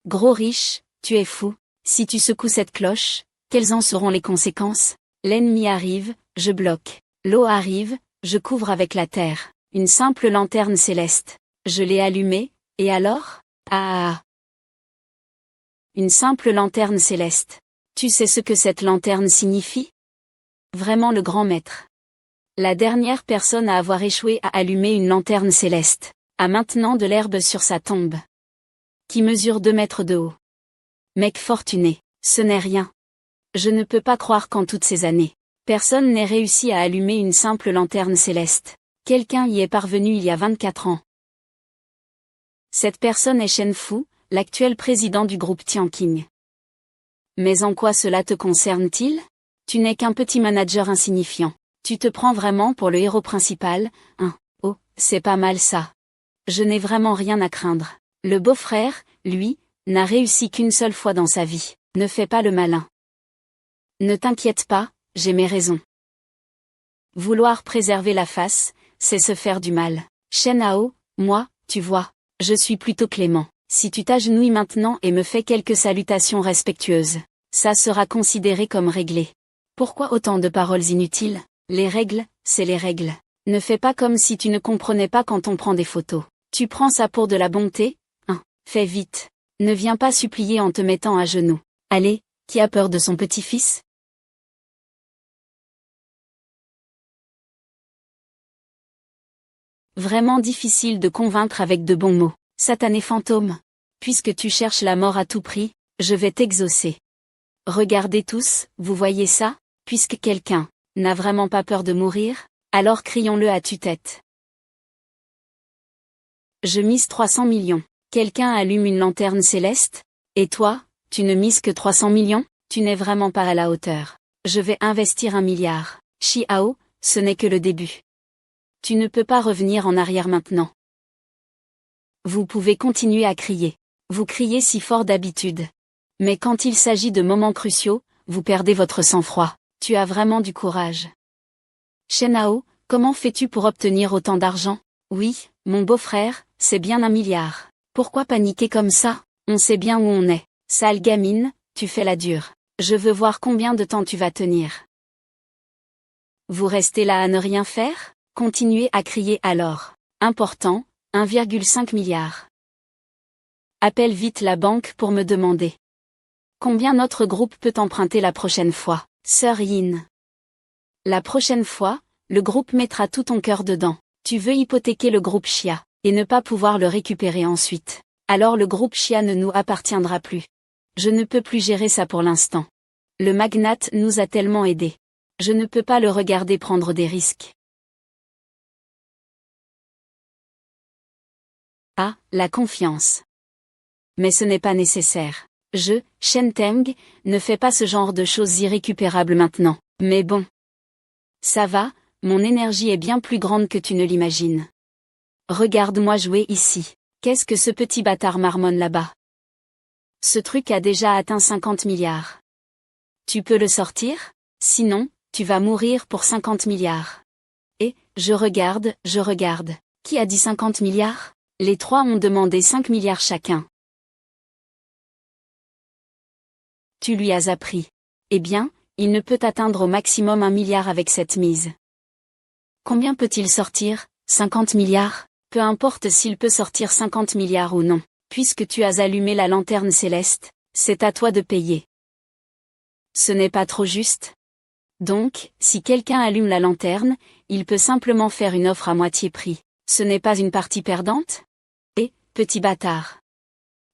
Gros riche, tu es fou. Si tu secoues cette cloche, quelles en seront les conséquences? L'ennemi arrive, je bloque. L'eau arrive, je couvre avec la terre. Une simple lanterne céleste. Je l'ai allumée, et alors? Ah! Une simple lanterne céleste. Tu sais ce que cette lanterne signifie? Vraiment le grand maître. La dernière personne à avoir échoué à allumer une lanterne céleste, a maintenant de l'herbe sur sa tombe. Qui mesure 2 mètres de haut. Mec fortuné, ce n'est rien. Je ne peux pas croire qu'en toutes ces années, personne n'ait réussi à allumer une simple lanterne céleste. Quelqu'un y est parvenu il y a 24 ans. Cette personne est Shen Fu, l'actuel président du groupe Tianqin. Mais en quoi cela te concerne-t-il? Tu n'es qu'un petit manager insignifiant. Tu te prends vraiment pour le héros principal, hein? Oh, c'est pas mal ça. Je n'ai vraiment rien à craindre. Le beau-frère, lui, n'a réussi qu'une seule fois dans sa vie. Ne fais pas le malin. Ne t'inquiète pas, j'ai mes raisons. Vouloir préserver la face, c'est se faire du mal. Shen Hao, moi, tu vois, je suis plutôt clément. Si tu t'agenouilles maintenant et me fais quelques salutations respectueuses, ça sera considéré comme réglé. Pourquoi autant de paroles inutiles? Les règles, c'est les règles. Ne fais pas comme si tu ne comprenais pas quand on prend des photos. Tu prends ça pour de la bonté? Fais vite. Ne viens pas supplier en te mettant à genoux. Allez, qui a peur de son petit-fils? Vraiment difficile de convaincre avec de bons mots. Satané fantôme. Puisque tu cherches la mort à tout prix, je vais t'exaucer. Regardez tous, vous voyez ça? Puisque quelqu'un n'a vraiment pas peur de mourir, alors crions-le à tue-tête. Je mise 300 millions. Quelqu'un allume une lanterne céleste? Et toi, tu ne mises que 300 millions? Tu n'es vraiment pas à la hauteur. Je vais investir 1 milliard. Xiao, ce n'est que le début. Tu ne peux pas revenir en arrière maintenant. Vous pouvez continuer à crier. Vous criez si fort d'habitude. Mais quand il s'agit de moments cruciaux, vous perdez votre sang-froid. Tu as vraiment du courage. Shenhao, comment fais-tu pour obtenir autant d'argent? Oui, mon beau-frère, c'est bien 1 milliard. Pourquoi paniquer comme ça? On sait bien où on est. Sale gamine, tu fais la dure. Je veux voir combien de temps tu vas tenir. Vous restez là à ne rien faire? Continuez à crier alors. Important, 1,5 milliard. Appelle vite la banque pour me demander. Combien notre groupe peut emprunter la prochaine fois? Sœur Yin. La prochaine fois, le groupe mettra tout ton cœur dedans. Tu veux hypothéquer le groupe Xia, et ne pas pouvoir le récupérer ensuite. Alors le groupe Xia ne nous appartiendra plus. Je ne peux plus gérer ça pour l'instant. Le magnate nous a tellement aidés. Je ne peux pas le regarder prendre des risques. Ah, la confiance. Mais ce n'est pas nécessaire. Shen Teng, ne fais pas ce genre de choses irrécupérables maintenant. Mais bon. Ça va, mon énergie est bien plus grande que tu ne l'imagines. Regarde-moi jouer ici. Qu'est-ce que ce petit bâtard marmonne là-bas? Ce truc a déjà atteint 50 milliards. Tu peux le sortir? Sinon, tu vas mourir pour 50 milliards. Et, je regarde. Qui a dit 50 milliards? Les trois ont demandé 5 milliards chacun. Tu lui as appris. Eh bien, il ne peut atteindre au maximum 1 milliard avec cette mise. Combien peut-il sortir? 50 milliards? Peu importe s'il peut sortir 50 milliards ou non. Puisque tu as allumé la lanterne céleste, c'est à toi de payer. Ce n'est pas trop juste? Donc, si quelqu'un allume la lanterne, il peut simplement faire une offre à moitié prix. Ce n'est pas une partie perdante? Et, petit bâtard.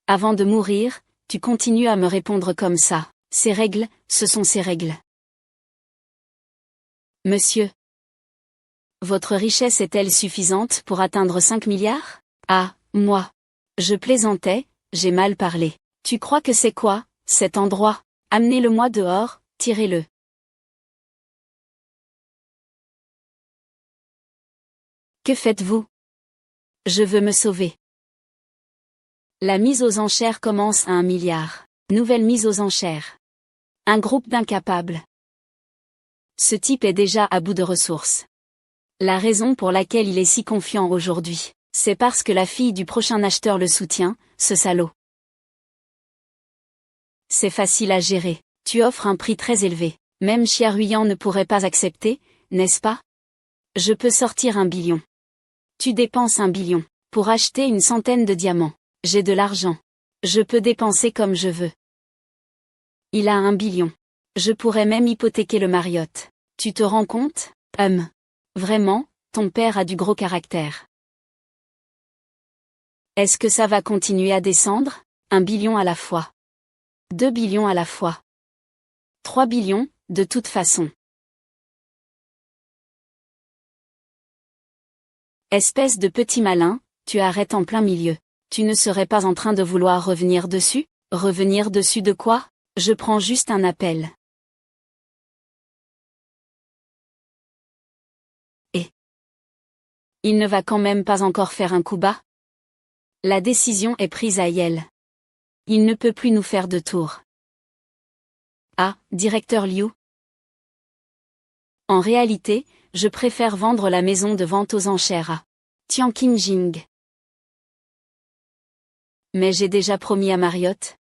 Avant de mourir, tu continues à me répondre comme ça. Ces règles, ce sont ces règles. Monsieur. Votre richesse est-elle suffisante pour atteindre 5 milliards? Ah, moi. Je plaisantais, j'ai mal parlé. Tu crois que c'est quoi, cet endroit? Amenez-le-moi dehors, tirez-le. Que faites-vous? Je veux me sauver. La mise aux enchères commence à 1 milliard. Nouvelle mise aux enchères. Un groupe d'incapables. Ce type est déjà à bout de ressources. La raison pour laquelle il est si confiant aujourd'hui, c'est parce que la fille du prochain acheteur le soutient, ce salaud. C'est facile à gérer. Tu offres un prix très élevé. Même Chiaruyan ne pourrait pas accepter, n'est-ce pas? Je peux sortir 1 billion. Tu dépenses 1 billion. Pour acheter une centaine de diamants. J'ai de l'argent. Je peux dépenser comme je veux. Il a 1 billion. Je pourrais même hypothéquer le Marriott. Tu te rends compte? Vraiment, ton père a du gros caractère. Est-ce que ça va continuer à descendre? 1 billion à la fois. 2 billions à la fois. 3 billions, de toute façon. Espèce de petit malin, tu arrêtes en plein milieu. Tu ne serais pas en train de vouloir revenir dessus? Revenir dessus de quoi? Je prends juste un appel. Et il ne va quand même pas encore faire un coup bas? La décision est prise à Yale. Il ne peut plus nous faire de tour. Ah, directeur Liu. En réalité, je préfère vendre la maison de vente aux enchères à Tianqing. Mais j'ai déjà promis à Marriott.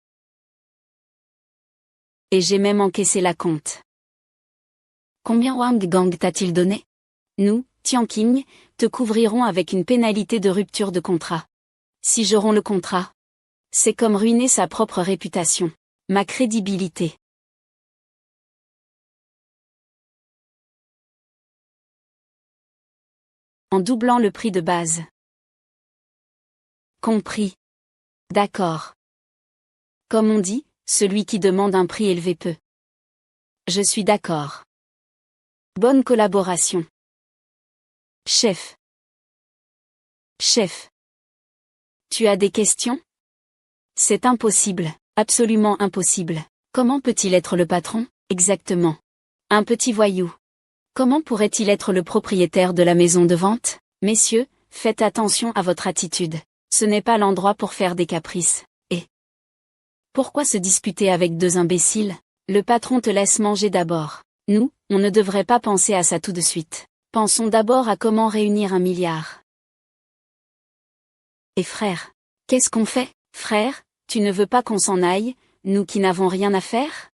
Et j'ai même encaissé la compte. Combien Wang Gang t'a-t-il donné? Nous, Tianqing, te couvriront avec une pénalité de rupture de contrat. Si je romps le contrat, c'est comme ruiner sa propre réputation, ma crédibilité. En doublant le prix de base. Compris. D'accord. Comme on dit, celui qui demande un prix élevé peut. Je suis d'accord. Bonne collaboration. Chef. Chef. Tu as des questions? C'est impossible, absolument impossible. Comment peut-il être le patron, exactement? Un petit voyou. Comment pourrait-il être le propriétaire de la maison de vente? Messieurs, faites attention à votre attitude. Ce n'est pas l'endroit pour faire des caprices. Et pourquoi se disputer avec deux imbéciles? Le patron te laisse manger d'abord. Nous, on ne devrait pas penser à ça tout de suite. Pensons d'abord à comment réunir 1 milliard. Et frère, qu'est-ce qu'on fait? Frère, tu ne veux pas qu'on s'en aille, nous qui n'avons rien à faire?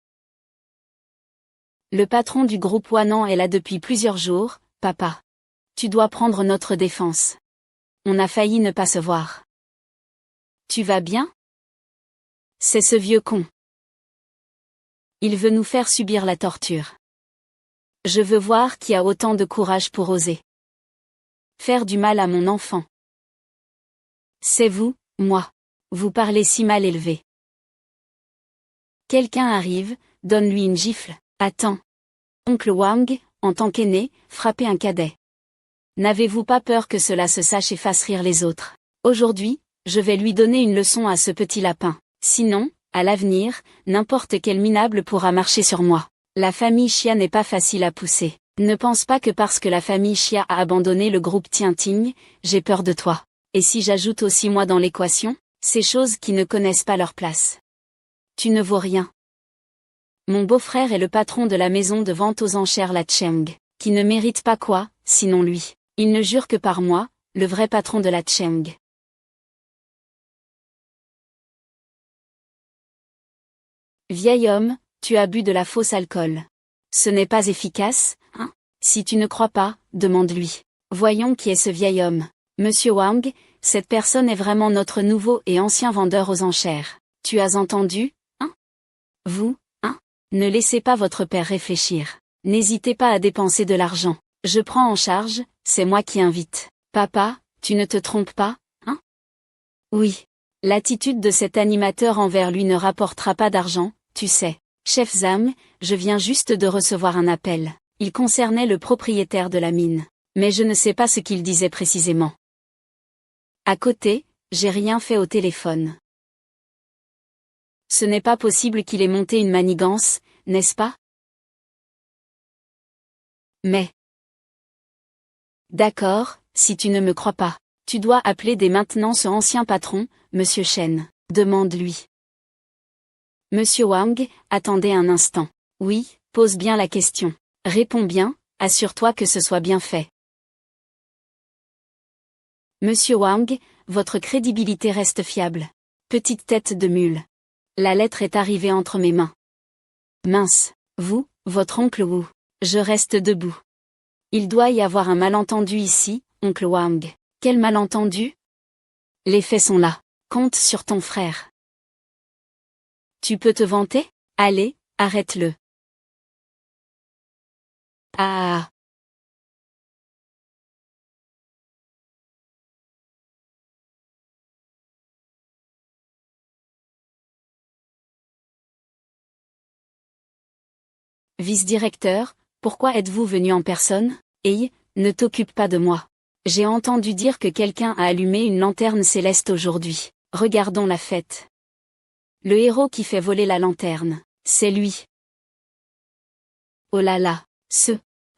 Le patron du groupe Wannan est là depuis plusieurs jours, papa. Tu dois prendre notre défense. On a failli ne pas se voir. Tu vas bien? C'est ce vieux con. Il veut nous faire subir la torture. Je veux voir qui a autant de courage pour oser faire du mal à mon enfant. C'est vous, moi. Vous parlez si mal élevé. Quelqu'un arrive, donne-lui une gifle. Attends. Oncle Wang, en tant qu'aîné, frappez un cadet. N'avez-vous pas peur que cela se sache et fasse rire les autres? Aujourd'hui, je vais lui donner une leçon à ce petit lapin. Sinon, à l'avenir, n'importe quel minable pourra marcher sur moi. La famille Chia n'est pas facile à pousser. Ne pense pas que parce que la famille Chia a abandonné le groupe Tianqing, j'ai peur de toi. Et si j'ajoute aussi moi dans l'équation, ces choses qui ne connaissent pas leur place. Tu ne vaux rien. Mon beau-frère est le patron de la maison de vente aux enchères La Cheng, qui ne mérite pas quoi, sinon lui. Il ne jure que par moi, le vrai patron de La Cheng. Vieil homme, tu as bu de la fausse alcool. Ce n'est pas efficace, hein? Si tu ne crois pas, demande-lui. Voyons qui est ce vieil homme. Monsieur Wang, cette personne est vraiment notre nouveau et ancien vendeur aux enchères. Tu as entendu, hein? Vous, hein? Ne laissez pas votre père réfléchir. N'hésitez pas à dépenser de l'argent. Je prends en charge, c'est moi qui invite. Papa, tu ne te trompes pas, hein? Oui. L'attitude de cet animateur envers lui ne rapportera pas d'argent, tu sais. Chef Zhang, je viens juste de recevoir un appel. Il concernait le propriétaire de la mine. Mais je ne sais pas ce qu'il disait précisément. À côté, j'ai rien fait au téléphone. Ce n'est pas possible qu'il ait monté une manigance, n'est-ce pas? Mais. D'accord, si tu ne me crois pas. Tu dois appeler dès maintenant ce ancien patron, Monsieur Chen. Demande-lui. Monsieur Wang, attendez un instant. Oui, pose bien la question. Réponds bien, assure-toi que ce soit bien fait. Monsieur Wang, votre crédibilité reste fiable. Petite tête de mule. La lettre est arrivée entre mes mains. Mince, vous, votre oncle Wu. Je reste debout. Il doit y avoir un malentendu ici, oncle Wang. Quel malentendu? Les faits sont là. Compte sur ton frère. Tu peux te vanter? Allez, arrête-le. Ah. Vice-directeur, pourquoi êtes-vous venu en personne? Hey, ne t'occupe pas de moi. J'ai entendu dire que quelqu'un a allumé une lanterne céleste aujourd'hui. Regardons la fête. Le héros qui fait voler la lanterne, c'est lui. Oh là là,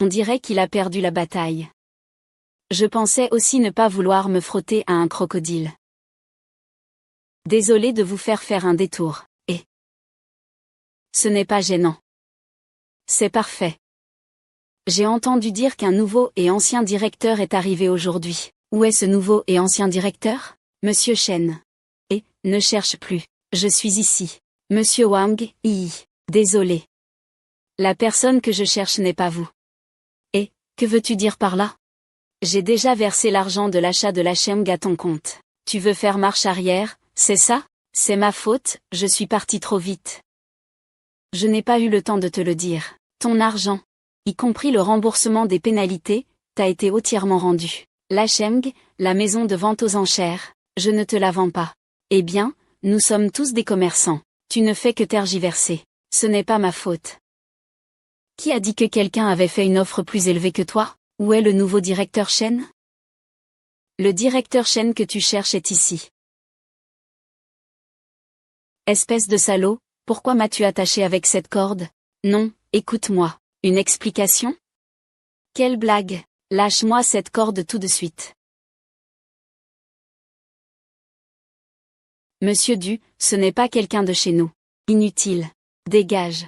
on dirait qu'il a perdu la bataille. Je pensais aussi ne pas vouloir me frotter à un crocodile. Désolé de vous faire un détour, et ce n'est pas gênant. C'est parfait. J'ai entendu dire qu'un nouveau et ancien directeur est arrivé aujourd'hui. Où est ce nouveau et ancien directeur? Monsieur Chen. Et, ne cherche plus. Je suis ici. Monsieur Wang, désolé. La personne que je cherche n'est pas vous. Et, que veux-tu dire par là? J'ai déjà versé l'argent de l'achat de la Shemg à ton compte. Tu veux faire marche arrière, c'est ça? C'est ma faute, je suis parti trop vite. Je n'ai pas eu le temps de te le dire. Ton argent, y compris le remboursement des pénalités, t'a été entièrement rendu. La Shemg, la maison de vente aux enchères, je ne te la vends pas. Eh bien, nous sommes tous des commerçants. Tu ne fais que tergiverser. Ce n'est pas ma faute. Qui a dit que quelqu'un avait fait une offre plus élevée que toi? Où est le nouveau directeur Shen? Le directeur Shen que tu cherches est ici. Espèce de salaud, pourquoi m'as-tu attaché avec cette corde? Non, écoute-moi. Une explication? Quelle blague! Lâche-moi cette corde tout de suite. Monsieur Du, ce n'est pas quelqu'un de chez nous. Inutile. Dégage.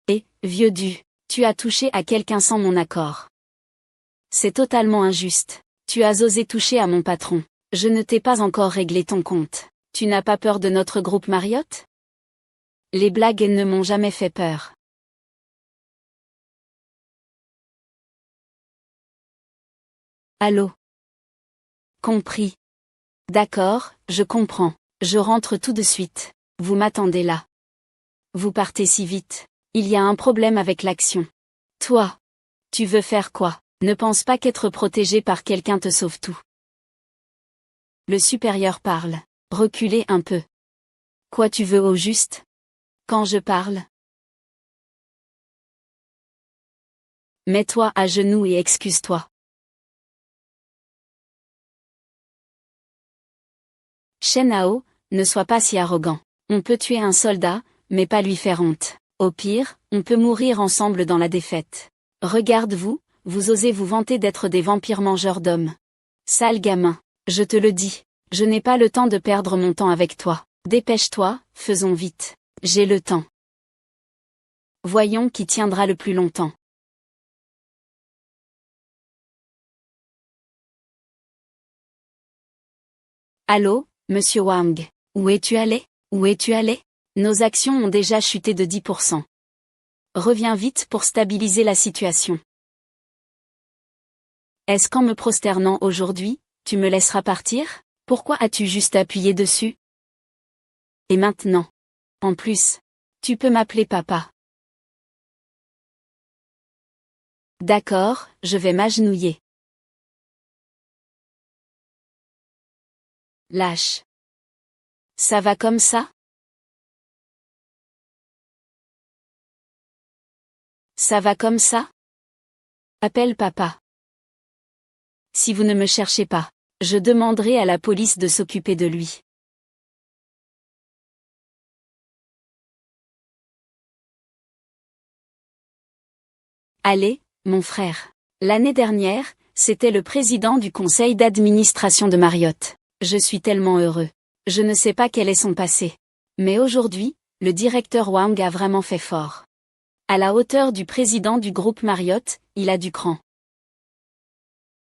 Et, vieux Du, tu as touché à quelqu'un sans mon accord. C'est totalement injuste. Tu as osé toucher à mon patron. Je ne t'ai pas encore réglé ton compte. Tu n'as pas peur de notre groupe Marriott? Les blagues ne m'ont jamais fait peur. Allô? Compris. D'accord, je comprends. Je rentre tout de suite. Vous m'attendez là. Vous partez si vite. Il y a un problème avec l'action. Toi. Tu veux faire quoi? Ne pense pas qu'être protégé par quelqu'un te sauve tout. Le supérieur parle. Reculez un peu. Quoi tu veux au juste? Quand je parle? Mets-toi à genoux et excuse-toi. Shen Hao, ne sois pas si arrogant. On peut tuer un soldat, mais pas lui faire honte. Au pire, on peut mourir ensemble dans la défaite. Regarde-vous, vous osez vous vanter d'être des vampires mangeurs d'hommes. Sale gamin, je te le dis, je n'ai pas le temps de perdre mon temps avec toi. Dépêche-toi, faisons vite. J'ai le temps. Voyons qui tiendra le plus longtemps. Allô, monsieur Wang, où es-tu allé? Où es-tu allé? Nos actions ont déjà chuté de 10%. Reviens vite pour stabiliser la situation. Est-ce qu'en me prosternant aujourd'hui, tu me laisseras partir? Pourquoi as-tu juste appuyé dessus? Et maintenant? En plus, tu peux m'appeler papa. D'accord, je vais m'agenouiller. Lâche. Ça va comme ça? Ça va comme ça? Appelle papa. Si vous ne me cherchez pas, je demanderai à la police de s'occuper de lui. Allez, mon frère. L'année dernière, c'était le président du conseil d'administration de Marriott. Je suis tellement heureux. Je ne sais pas quel est son passé. Mais aujourd'hui, le directeur Wang a vraiment fait fort. À la hauteur du président du groupe Marriott, il a du cran.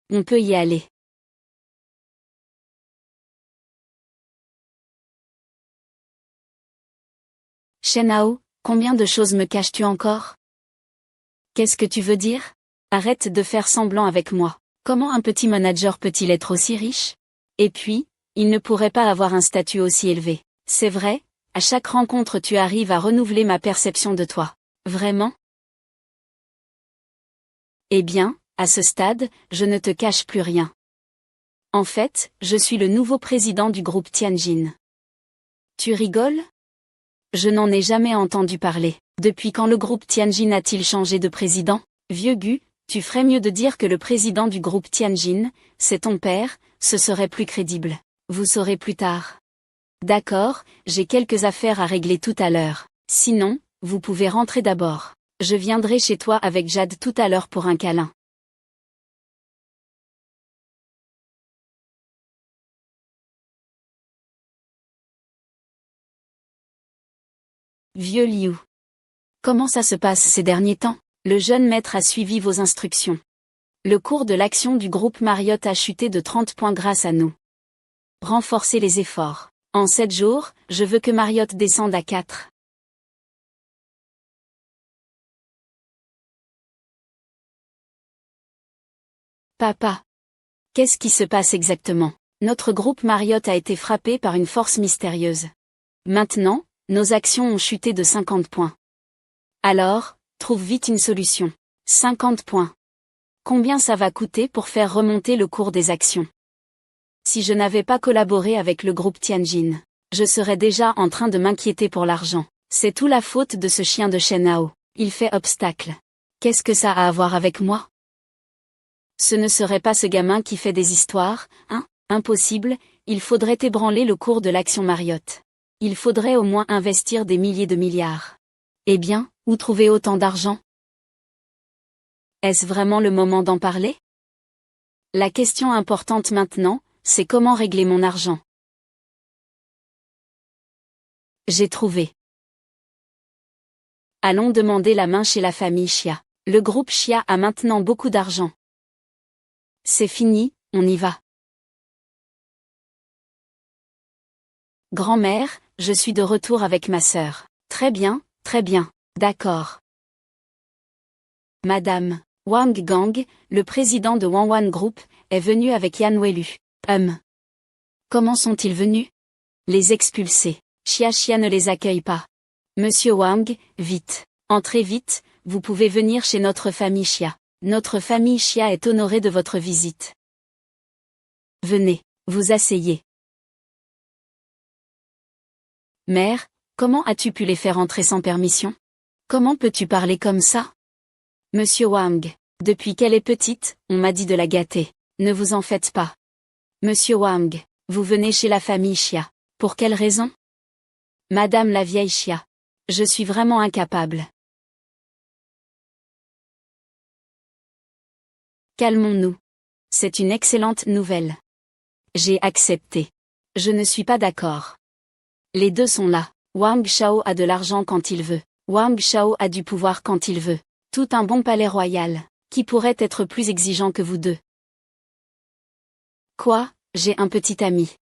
On peut y aller. Shen Hao, combien de choses me caches-tu encore? Qu'est-ce que tu veux dire? Arrête de faire semblant avec moi. Comment un petit manager peut-il être aussi riche? Et puis, il ne pourrait pas avoir un statut aussi élevé. C'est vrai, à chaque rencontre tu arrives à renouveler ma perception de toi. Vraiment? Eh bien, à ce stade, je ne te cache plus rien. En fait, je suis le nouveau président du groupe Tianjin. Tu rigoles? Je n'en ai jamais entendu parler. Depuis quand le groupe Tianjin a-t-il changé de président? Vieux Gu, tu ferais mieux de dire que le président du groupe Tianjin, c'est ton père, ce serait plus crédible. Vous saurez plus tard. D'accord, j'ai quelques affaires à régler tout à l'heure. Sinon, vous pouvez rentrer d'abord. Je viendrai chez toi avec Jade tout à l'heure pour un câlin. Vieux Liu. Comment ça se passe ces derniers temps? Le jeune maître a suivi vos instructions. Le cours de l'action du groupe Marriott a chuté de 30 points grâce à nous. Renforcez les efforts. En 7 jours, je veux que Marriott descende à 4. Papa. Qu'est-ce qui se passe exactement? Notre groupe Marriott a été frappé par une force mystérieuse. Maintenant, nos actions ont chuté de 50 points. Alors, trouve vite une solution. 50 points. Combien ça va coûter pour faire remonter le cours des actions? Si je n'avais pas collaboré avec le groupe Tianjin, je serais déjà en train de m'inquiéter pour l'argent. C'est tout la faute de ce chien de Shen Hao. Il fait obstacle. Qu'est-ce que ça a à voir avec moi? Ce ne serait pas ce gamin qui fait des histoires, hein? Impossible, il faudrait ébranler le cours de l'action Marriott. Il faudrait au moins investir des milliers de milliards. Eh bien, où trouver autant d'argent? Est-ce vraiment le moment d'en parler? La question importante maintenant, c'est comment régler mon argent. J'ai trouvé. Allons demander la main chez la famille Xia. Le groupe Xia a maintenant beaucoup d'argent. C'est fini, on y va. Grand-mère, je suis de retour avec ma sœur. Très bien, d'accord. Madame Wang Gang, le président de Wanwan Group, est venu avec Yan Welu. Comment sont-ils venus? Les expulser. Xia ne les accueille pas. Monsieur Wang, vite. Entrez vite, vous pouvez venir chez notre famille Xia. Notre famille Xia est honorée de votre visite. Venez, vous asseyez. Mère, comment as-tu pu les faire entrer sans permission? Comment peux-tu parler comme ça? Monsieur Wang, depuis qu'elle est petite, on m'a dit de la gâter. Ne vous en faites pas. Monsieur Wang, vous venez chez la famille Xia. Pour quelle raison? Madame la vieille Xia. Je suis vraiment incapable. Calmons-nous. C'est une excellente nouvelle. J'ai accepté. Je ne suis pas d'accord. Les deux sont là. Wang Shao a de l'argent quand il veut. Wang Shao a du pouvoir quand il veut. Tout un bon palais royal. Qui pourrait être plus exigeant que vous deux? Quoi, j'ai un petit ami.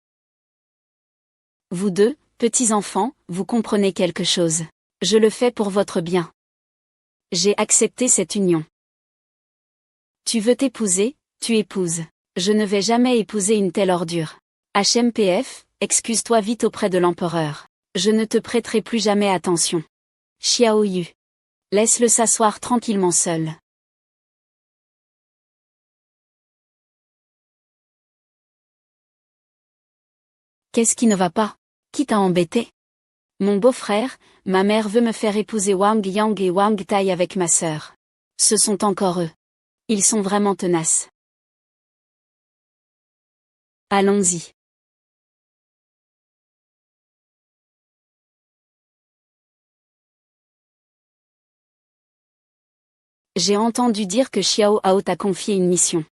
Vous deux, petits enfants, vous comprenez quelque chose. Je le fais pour votre bien. J'ai accepté cette union. Tu veux t'épouser, tu épouses. Je ne vais jamais épouser une telle ordure. HMPF, excuse-toi vite auprès de l'empereur. Je ne te prêterai plus jamais attention. Xiao Yu. Laisse-le s'asseoir tranquillement seul. Qu'est-ce qui ne va pas? Qui t'a embêté? Mon beau-frère, ma mère veut me faire épouser Wang Yang et Wang Tai avec ma sœur. Ce sont encore eux. Ils sont vraiment tenaces. Allons-y. J'ai entendu dire que Xiao Hao t'a confié une mission.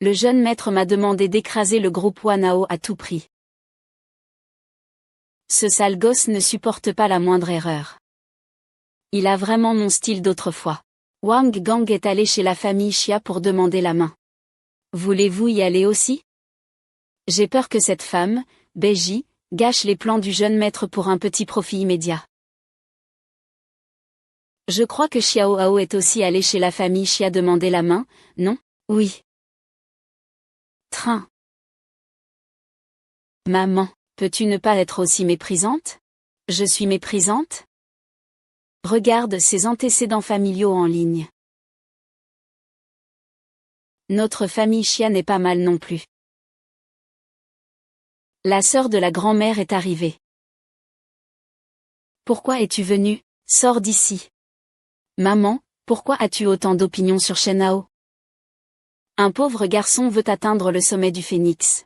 Le jeune maître m'a demandé d'écraser le groupe Wanao à tout prix. Ce sale gosse ne supporte pas la moindre erreur. Il a vraiment mon style d'autrefois. Wang Gang est allé chez la famille Xia pour demander la main. Voulez-vous y aller aussi? J'ai peur que cette femme, Beiji, gâche les plans du jeune maître pour un petit profit immédiat. Je crois que Xiao Hao est aussi allé chez la famille Xia demander la main, non? Oui. Train. Maman, peux-tu ne pas être aussi méprisante? Je suis méprisante? Regarde ses antécédents familiaux en ligne. Notre famille Xia n'est pas mal non plus. La sœur de la grand-mère est arrivée. Pourquoi es-tu venue? Sors d'ici. Maman, pourquoi as-tu autant d'opinions sur Shen Hao? Un pauvre garçon veut atteindre le sommet du phénix.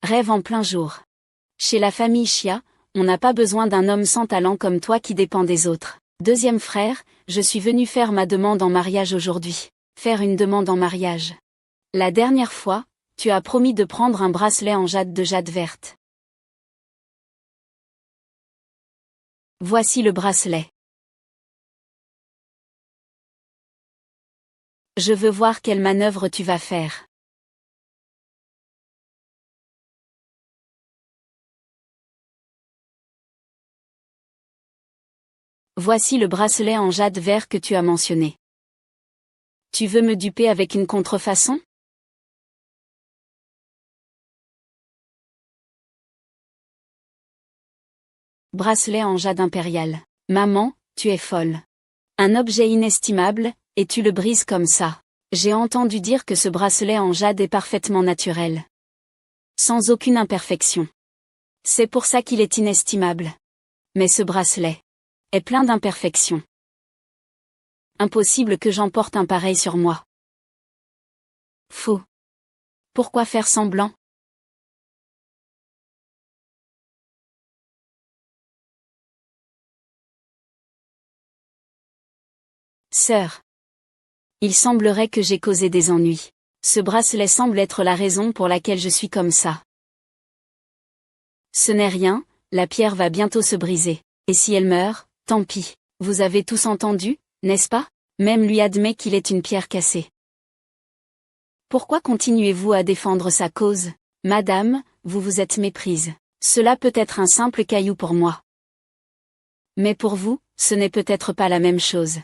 Rêve en plein jour. Chez la famille Xia, on n'a pas besoin d'un homme sans talent comme toi qui dépend des autres. Deuxième frère, je suis venu faire ma demande en mariage aujourd'hui. Faire une demande en mariage. La dernière fois, tu as promis de prendre un bracelet en jade de jade verte. Voici le bracelet. Je veux voir quelle manœuvre tu vas faire. Voici le bracelet en jade vert que tu as mentionné. Tu veux me duper avec une contrefaçon? Bracelet en jade impérial. Maman, tu es folle. Un objet inestimable, et tu le brises comme ça. J'ai entendu dire que ce bracelet en jade est parfaitement naturel. Sans aucune imperfection. C'est pour ça qu'il est inestimable. Mais ce bracelet est plein d'imperfections. Impossible que j'emporte un pareil sur moi. Faux. Pourquoi faire semblant? Sœur. Il semblerait que j'ai causé des ennuis. Ce bracelet semble être la raison pour laquelle je suis comme ça. Ce n'est rien, la pierre va bientôt se briser. Et si elle meurt, tant pis. Vous avez tous entendu, n'est-ce pas? Même lui admet qu'il est une pierre cassée. Pourquoi continuez-vous à défendre sa cause? Madame, vous vous êtes méprise. Cela peut être un simple caillou pour moi. Mais pour vous, ce n'est peut-être pas la même chose.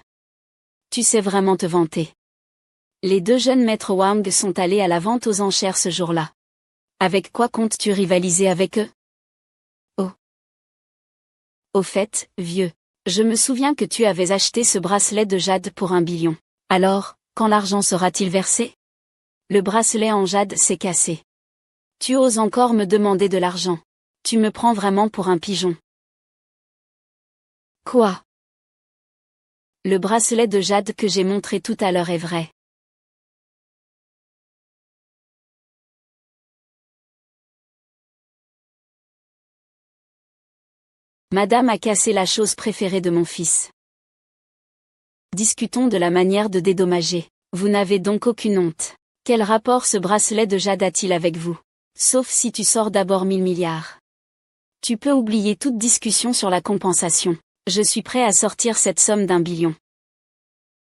Tu sais vraiment te vanter. Les deux jeunes maîtres Wang sont allés à la vente aux enchères ce jour-là. Avec quoi comptes-tu rivaliser avec eux? Oh. Au fait, vieux, je me souviens que tu avais acheté ce bracelet de jade pour 1 billion. Alors, quand l'argent sera-t-il versé? Le bracelet en jade s'est cassé. Tu oses encore me demander de l'argent. Tu me prends vraiment pour un pigeon. Quoi? Le bracelet de jade que j'ai montré tout à l'heure est vrai. Madame a cassé la chose préférée de mon fils. Discutons de la manière de dédommager. Vous n'avez donc aucune honte. Quel rapport ce bracelet de jade a-t-il avec vous? Sauf si tu sors d'abord 1000 milliards. Tu peux oublier toute discussion sur la compensation. Je suis prêt à sortir cette somme d'1 billion.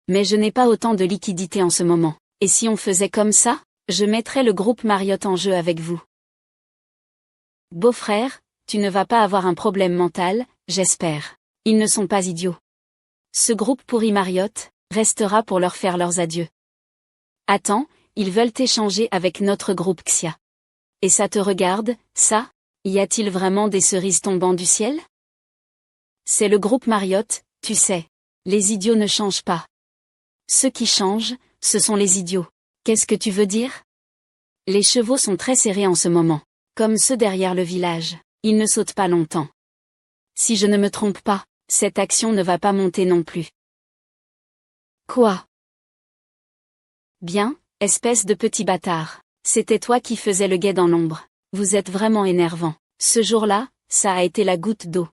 Mais je n'ai pas autant de liquidité en ce moment. Et si on faisait comme ça, je mettrais le groupe Marriott en jeu avec vous. Beau-frère, tu ne vas pas avoir un problème mental, j'espère. Ils ne sont pas idiots. Ce groupe pourri Marriott restera pour leur faire leurs adieux. Attends, ils veulent échanger avec notre groupe Xia. Et ça te regarde, ça? Y a-t-il vraiment des cerises tombant du ciel? C'est le groupe Marriott, tu sais. Les idiots ne changent pas. Ceux qui changent, ce sont les idiots. Qu'est-ce que tu veux dire? Les chevaux sont très serrés en ce moment. Comme ceux derrière le village. Ils ne sautent pas longtemps. Si je ne me trompe pas, cette action ne va pas monter non plus. Quoi? Bien, espèce de petit bâtard. C'était toi qui faisais le guet dans l'ombre. Vous êtes vraiment énervant. Ce jour-là, ça a été la goutte d'eau.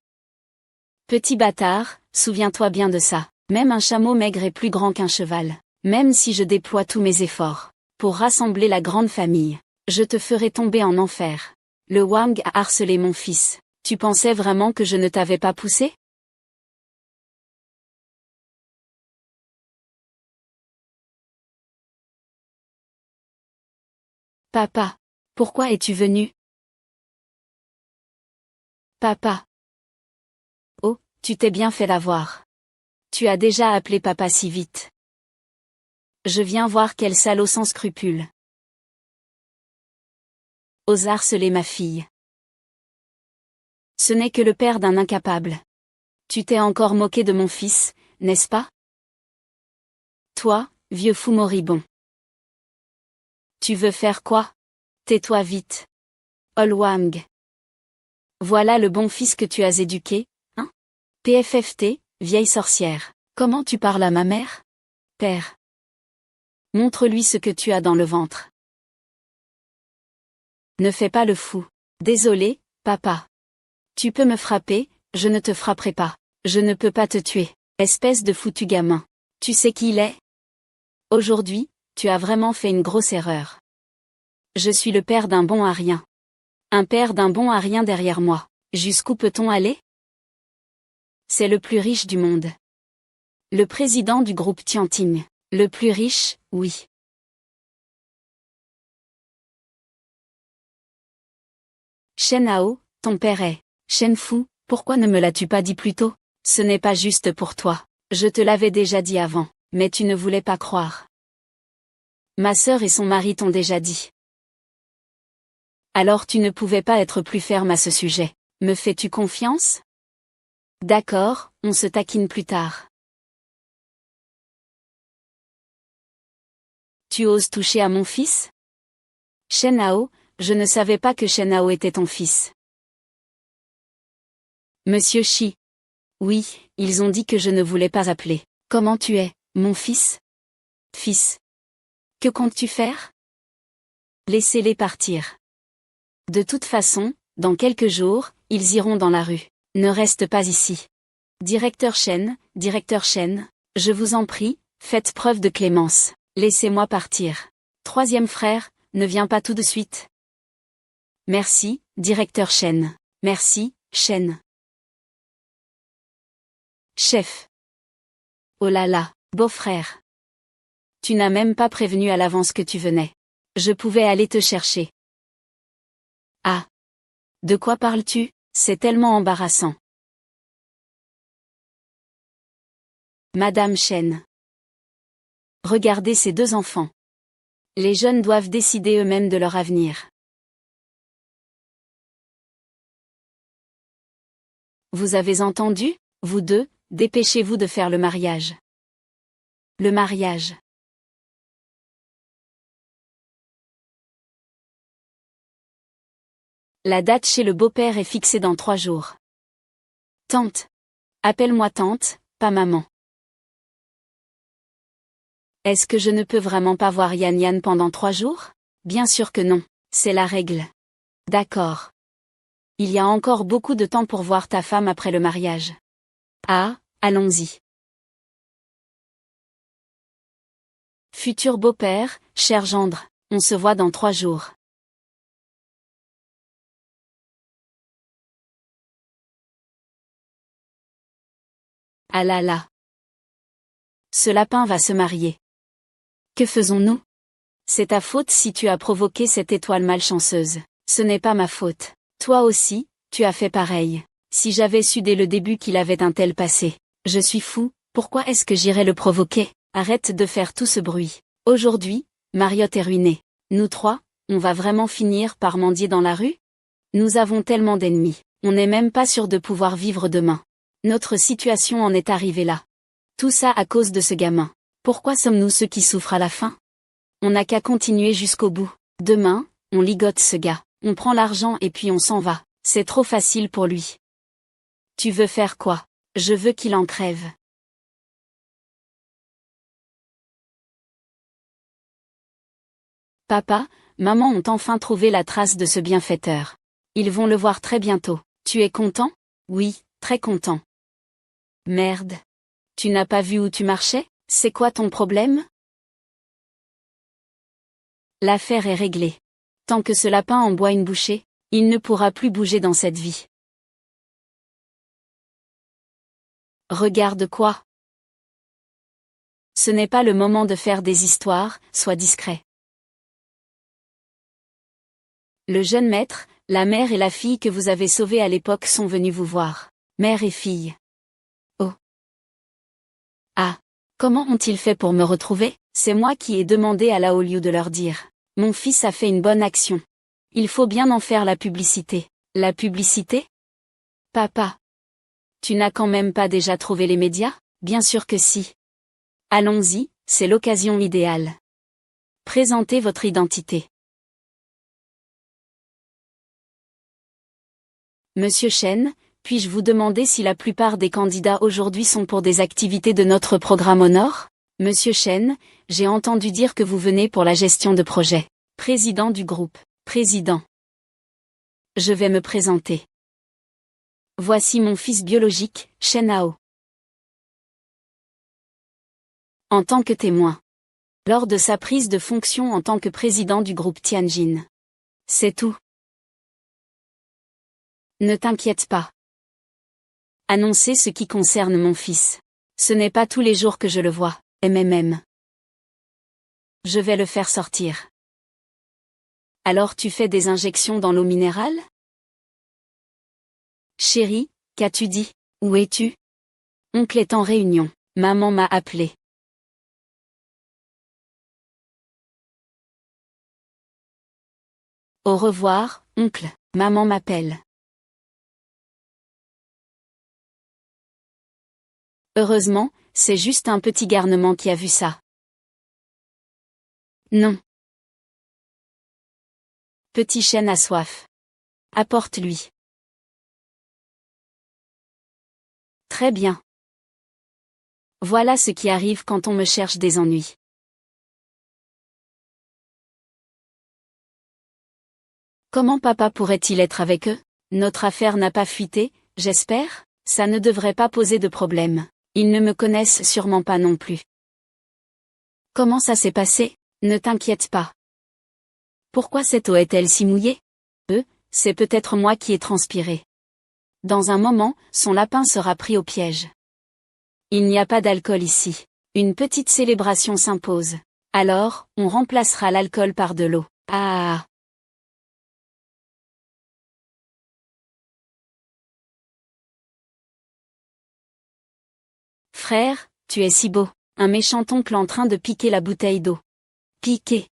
Petit bâtard, souviens-toi bien de ça. Même un chameau maigre est plus grand qu'un cheval. Même si je déploie tous mes efforts pour rassembler la grande famille, je te ferai tomber en enfer. Le Wang a harcelé mon fils. Tu pensais vraiment que je ne t'avais pas poussé? Papa, pourquoi es-tu venu? Papa. Oh, tu t'es bien fait l'avoir. Tu as déjà appelé papa si vite. Je viens voir quel salaud sans scrupules. Ose harceler ma fille. Ce n'est que le père d'un incapable. Tu t'es encore moqué de mon fils, n'est-ce pas? Toi, vieux fou moribond. Tu veux faire quoi? Tais-toi vite. Ol Wang. Voilà le bon fils que tu as éduqué, hein? PFFT, vieille sorcière. Comment tu parles à ma mère? Père. Montre-lui ce que tu as dans le ventre. Ne fais pas le fou. Désolé, papa. Tu peux me frapper, je ne te frapperai pas. Je ne peux pas te tuer, espèce de foutu gamin. Tu sais qui il est? Aujourd'hui, tu as vraiment fait une grosse erreur. Je suis le père d'un bon à rien. Un père d'un bon à rien derrière moi. Jusqu'où peut-on aller? C'est le plus riche du monde. Le président du groupe Tianting. Le plus riche, oui. Shen Hao, ton père est Shen Fu, pourquoi ne me l'as-tu pas dit plus tôt? Ce n'est pas juste pour toi. Je te l'avais déjà dit avant, mais tu ne voulais pas croire. Ma sœur et son mari t'ont déjà dit. Alors tu ne pouvais pas être plus ferme à ce sujet. Me fais-tu confiance? D'accord, on se taquine plus tard. Tu oses toucher à mon fils? Shen Hao, je ne savais pas que Shen Hao était ton fils. Monsieur Shi. Oui, ils ont dit que je ne voulais pas appeler. Comment tu es, mon fils? Fils. Que comptes-tu faire? Laissez-les partir. De toute façon, dans quelques jours, ils iront dans la rue. Ne reste pas ici. Directeur Shen, je vous en prie, faites preuve de clémence. Laissez-moi partir. Troisième frère, ne viens pas tout de suite. Merci, directeur Shen. Merci, Shen. Chef. Oh là là, beau-frère. Tu n'as même pas prévenu à l'avance que tu venais. Je pouvais aller te chercher. Ah. De quoi parles-tu? C'est tellement embarrassant. Madame Shen. Regardez ces deux enfants. Les jeunes doivent décider eux-mêmes de leur avenir. Vous avez entendu, vous deux, dépêchez-vous de faire le mariage. Le mariage. La date chez le beau-père est fixée dans 3 jours. Tante. Appelle-moi tante, pas maman. Est-ce que je ne peux vraiment pas voir Yan Yan pendant 3 jours? Bien sûr que non, c'est la règle. D'accord. Il y a encore beaucoup de temps pour voir ta femme après le mariage. Ah, allons-y. Futur beau-père, cher gendre, on se voit dans 3 jours. Ah là là. Ce lapin va se marier. Que faisons-nous? C'est ta faute si tu as provoqué cette étoile malchanceuse. Ce n'est pas ma faute. Toi aussi, tu as fait pareil. Si j'avais su dès le début qu'il avait un tel passé. Je suis fou, pourquoi est-ce que j'irais le provoquer? Arrête de faire tout ce bruit. Aujourd'hui, Mariotte est ruinée. Nous 3, on va vraiment finir par mendier dans la rue? Nous avons tellement d'ennemis, on n'est même pas sûr de pouvoir vivre demain. Notre situation en est arrivée là. Tout ça à cause de ce gamin. Pourquoi sommes-nous ceux qui souffrent à la fin? On n'a qu'à continuer jusqu'au bout. Demain, on ligote ce gars, on prend l'argent et puis on s'en va. C'est trop facile pour lui. Tu veux faire quoi? Je veux qu'il en crève. Papa, maman ont enfin trouvé la trace de ce bienfaiteur. Ils vont le voir très bientôt. Tu es content? Oui, très content. Merde. Tu n'as pas vu où tu marchais? C'est quoi ton problème? L'affaire est réglée. Tant que ce lapin en boit une bouchée, il ne pourra plus bouger dans cette vie. Regarde quoi? Ce n'est pas le moment de faire des histoires, sois discret. Le jeune maître, la mère et la fille que vous avez sauvées à l'époque sont venus vous voir. Mère et fille. Oh. Ah. Comment ont-ils fait pour me retrouver? C'est moi qui ai demandé à Lao Liu de leur dire. Mon fils a fait une bonne action. Il faut bien en faire la publicité. La publicité? Papa. Tu n'as quand même pas déjà trouvé les médias? Bien sûr que si. Allons-y, c'est l'occasion idéale. Présentez votre identité. Monsieur Shen, puis-je vous demander si la plupart des candidats aujourd'hui sont pour des activités de notre programme Honor? Monsieur Shen, j'ai entendu dire que vous venez pour la gestion de projet. Président du groupe. Président. Je vais me présenter. Voici mon fils biologique, Shen Hao. En tant que témoin. Lors de sa prise de fonction en tant que président du groupe Tianjin. C'est tout. Ne t'inquiète pas. Annoncer ce qui concerne mon fils. Ce n'est pas tous les jours que je le vois, MMM. Je vais le faire sortir. Alors tu fais des injections dans l'eau minérale? Chérie, qu'as-tu dit? Où es-tu? Oncle est en réunion. Maman m'a appelé. Au revoir, oncle, maman m'appelle. Heureusement, c'est juste un petit garnement qui a vu ça. Non. Petit chêne a soif. Apporte-lui. Très bien. Voilà ce qui arrive quand on me cherche des ennuis. Comment papa pourrait-il être avec eux? Notre affaire n'a pas fuité, j'espère? Ça ne devrait pas poser de problème. Ils ne me connaissent sûrement pas non plus. Comment ça s'est passé? Ne t'inquiète pas. Pourquoi cette eau est-elle si mouillée? C'est peut-être moi qui ai transpiré. Dans un moment, son lapin sera pris au piège. Il n'y a pas d'alcool ici. Une petite célébration s'impose. Alors, on remplacera l'alcool par de l'eau. Ah! Frère, tu es si beau. Un méchant oncle en train de piquer la bouteille d'eau. Piquer.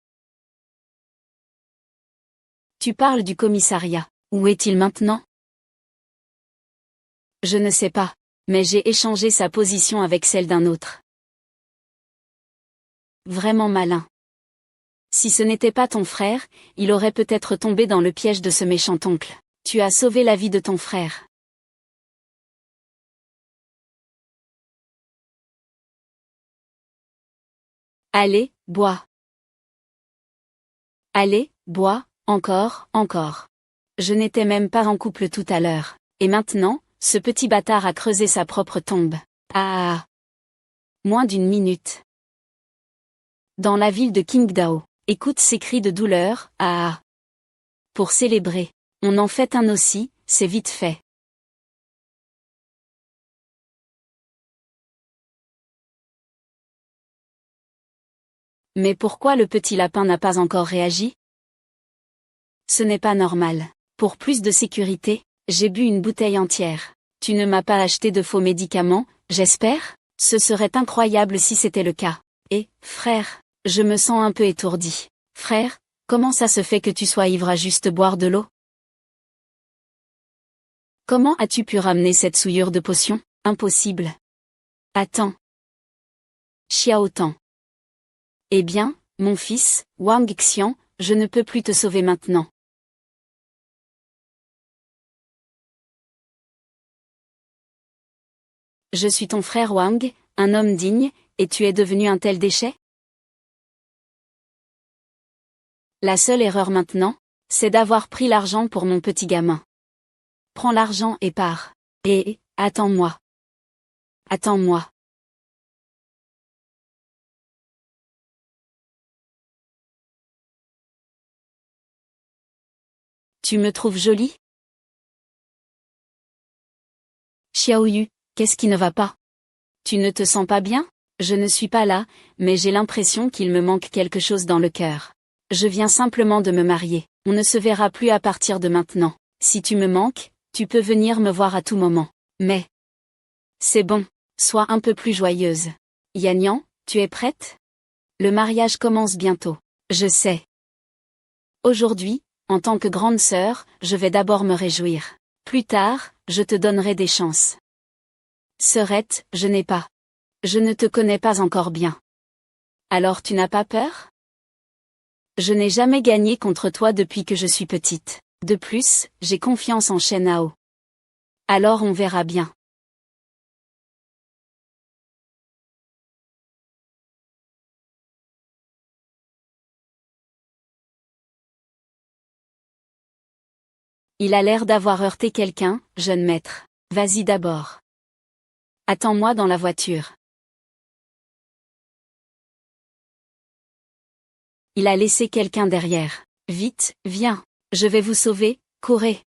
Tu parles du commissariat. Où est-il maintenant? Je ne sais pas. Mais j'ai échangé sa position avec celle d'un autre. Vraiment malin. Si ce n'était pas ton frère, il aurait peut-être tombé dans le piège de ce méchant oncle. Tu as sauvé la vie de ton frère. Allez, bois. Allez, bois, encore, encore. Je n'étais même pas en couple tout à l'heure. Et maintenant, ce petit bâtard a creusé sa propre tombe. Ah! Moins d'une minute. Dans la ville de Qingdao, écoute ces cris de douleur, ah! Pour célébrer. On en fait un aussi, c'est vite fait. Mais pourquoi le petit lapin n'a pas encore réagi? Ce n'est pas normal. Pour plus de sécurité, j'ai bu une bouteille entière. Tu ne m'as pas acheté de faux médicaments, j'espère? Ce serait incroyable si c'était le cas. Et, frère, je me sens un peu étourdi. Frère, comment ça se fait que tu sois ivre à juste boire de l'eau? Comment as-tu pu ramener cette souillure de potion? Impossible. Attends. Xiao Tang. Eh bien, mon fils, Wang Xian, je ne peux plus te sauver maintenant. Je suis ton frère Wang, un homme digne, et tu es devenu un tel déchet? La seule erreur maintenant, c'est d'avoir pris l'argent pour mon petit gamin. Prends l'argent et pars. Et, attends-moi. Attends-moi. Tu me trouves jolie? Xiaoyu, qu'est-ce qui ne va pas? Tu ne te sens pas bien? Je ne suis pas là, mais j'ai l'impression qu'il me manque quelque chose dans le cœur. Je viens simplement de me marier. On ne se verra plus à partir de maintenant. Si tu me manques, tu peux venir me voir à tout moment. Mais... c'est bon. Sois un peu plus joyeuse. Yanyan, tu es prête? Le mariage commence bientôt. Je sais. Aujourd'hui, en tant que grande sœur, je vais d'abord me réjouir. Plus tard, je te donnerai des chances. Sœurette, je n'ai pas. Je ne te connais pas encore bien. Alors tu n'as pas peur? Je n'ai jamais gagné contre toi depuis que je suis petite. De plus, j'ai confiance en Shen Hao. Alors on verra bien. Il a l'air d'avoir heurté quelqu'un, jeune maître. Vas-y d'abord. Attends-moi dans la voiture. Il a laissé quelqu'un derrière. Vite, viens. Je vais vous sauver, courez.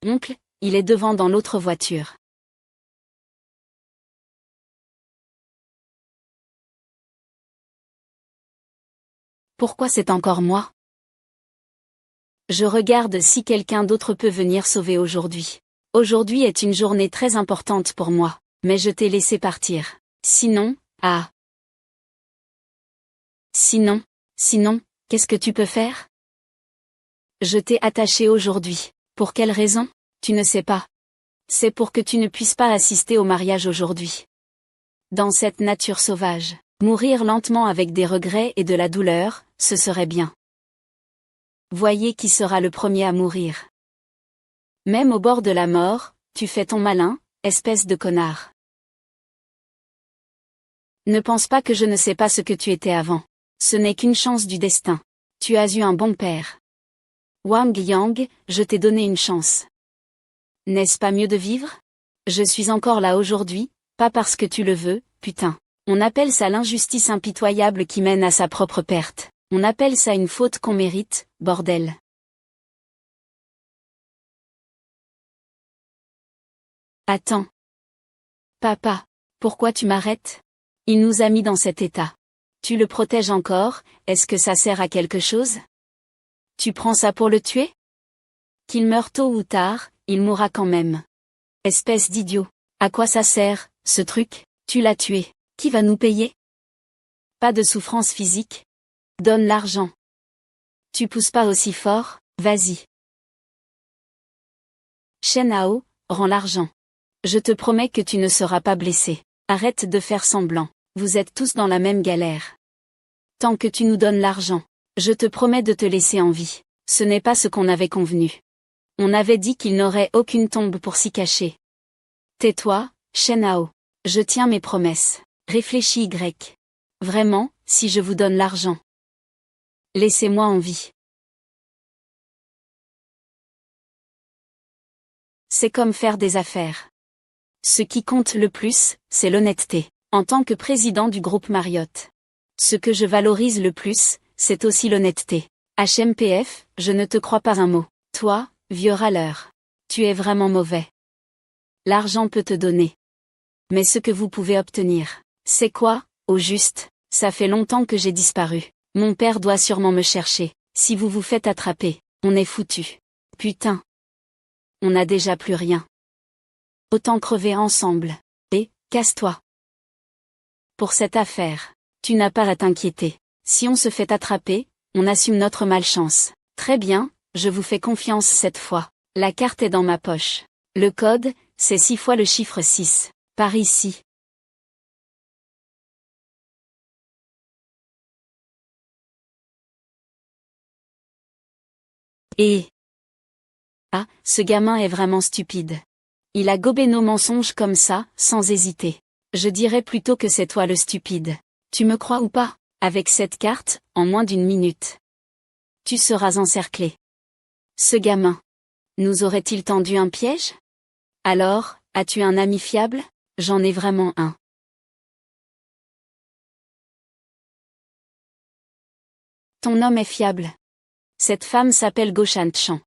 Oncle, il est devant dans l'autre voiture. Pourquoi c'est encore moi? Je regarde si quelqu'un d'autre peut venir sauver aujourd'hui. Aujourd'hui est une journée très importante pour moi, mais je t'ai laissé partir. Sinon, Sinon, qu'est-ce que tu peux faire? Je t'ai attaché aujourd'hui. Pour quelle raison? Tu ne sais pas. C'est pour que tu ne puisses pas assister au mariage aujourd'hui. Dans cette nature sauvage, mourir lentement avec des regrets et de la douleur, ce serait bien. Voyez qui sera le premier à mourir. Même au bord de la mort, tu fais ton malin, espèce de connard. Ne pense pas que je ne sais pas ce que tu étais avant. Ce n'est qu'une chance du destin. Tu as eu un bon père. Wang Yang, je t'ai donné une chance. N'est-ce pas mieux de vivre? Je suis encore là aujourd'hui, pas parce que tu le veux, putain. On appelle ça l'injustice impitoyable qui mène à sa propre perte. On appelle ça une faute qu'on mérite, bordel. Attends. Papa, pourquoi tu m'arrêtes? Il nous a mis dans cet état. Tu le protèges encore, est-ce que ça sert à quelque chose? Tu prends ça pour le tuer? Qu'il meure tôt ou tard, il mourra quand même. Espèce d'idiot. À quoi ça sert, ce truc? Tu l'as tué. Qui va nous payer? Pas de souffrance physique. Donne l'argent. Tu pousses pas aussi fort, vas-y. Shen Hao, rends l'argent. Je te promets que tu ne seras pas blessé. Arrête de faire semblant. Vous êtes tous dans la même galère. Tant que tu nous donnes l'argent, je te promets de te laisser en vie. Ce n'est pas ce qu'on avait convenu. On avait dit qu'il n'aurait aucune tombe pour s'y cacher. Tais-toi, Shen Hao. Je tiens mes promesses. Réfléchis Y. Vraiment, si je vous donne l'argent. Laissez-moi en vie. C'est comme faire des affaires. Ce qui compte le plus, c'est l'honnêteté. En tant que président du groupe Marriott. Ce que je valorise le plus, c'est aussi l'honnêteté. HMPF, je ne te crois pas un mot. Toi, vieux râleur. Tu es vraiment mauvais. L'argent peut te donner. Mais ce que vous pouvez obtenir, c'est quoi, au juste? Ça fait longtemps que j'ai disparu. Mon père doit sûrement me chercher. Si vous vous faites attraper, on est foutu. Putain. On n'a déjà plus rien. Autant crever ensemble. Et, casse-toi. Pour cette affaire, tu n'as pas à t'inquiéter. Si on se fait attraper, on assume notre malchance. Très bien, je vous fais confiance cette fois. La carte est dans ma poche. Le code, c'est 6 fois le chiffre 6. Par ici. Et... Ah, ce gamin est vraiment stupide. Il a gobé nos mensonges comme ça, sans hésiter. Je dirais plutôt que c'est toi le stupide. Tu me crois ou pas? Avec cette carte, en moins d'une minute. Tu seras encerclé. Ce gamin. Nous aurait-il tendu un piège? Alors, as-tu un ami fiable? J'en ai vraiment un. Ton homme est fiable. Cette femme s'appelle Goshan Chan.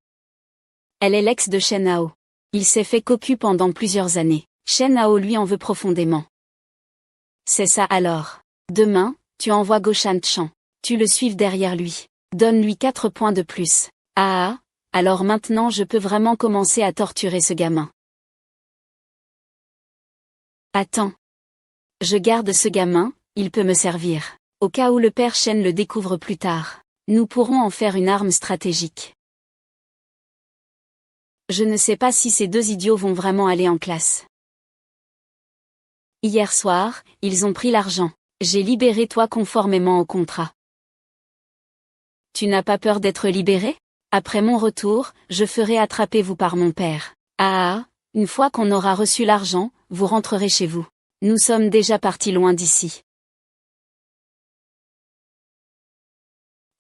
Elle est l'ex de Shen Hao. Il s'est fait cocu pendant plusieurs années. Shen Hao lui en veut profondément. C'est ça alors. Demain, tu envoies Goshan Chan. Tu le suives derrière lui. Donne-lui 4 points de plus. Alors maintenant je peux vraiment commencer à torturer ce gamin. Attends. Je garde ce gamin, il peut me servir. Au cas où le père Shen le découvre plus tard. Nous pourrons en faire une arme stratégique. Je ne sais pas si ces deux idiots vont vraiment aller en classe. Hier soir, ils ont pris l'argent. J'ai libéré toi conformément au contrat. Tu n'as pas peur d'être libéré? Après mon retour, je ferai attraper vous par mon père. Une fois qu'on aura reçu l'argent, vous rentrerez chez vous. Nous sommes déjà partis loin d'ici.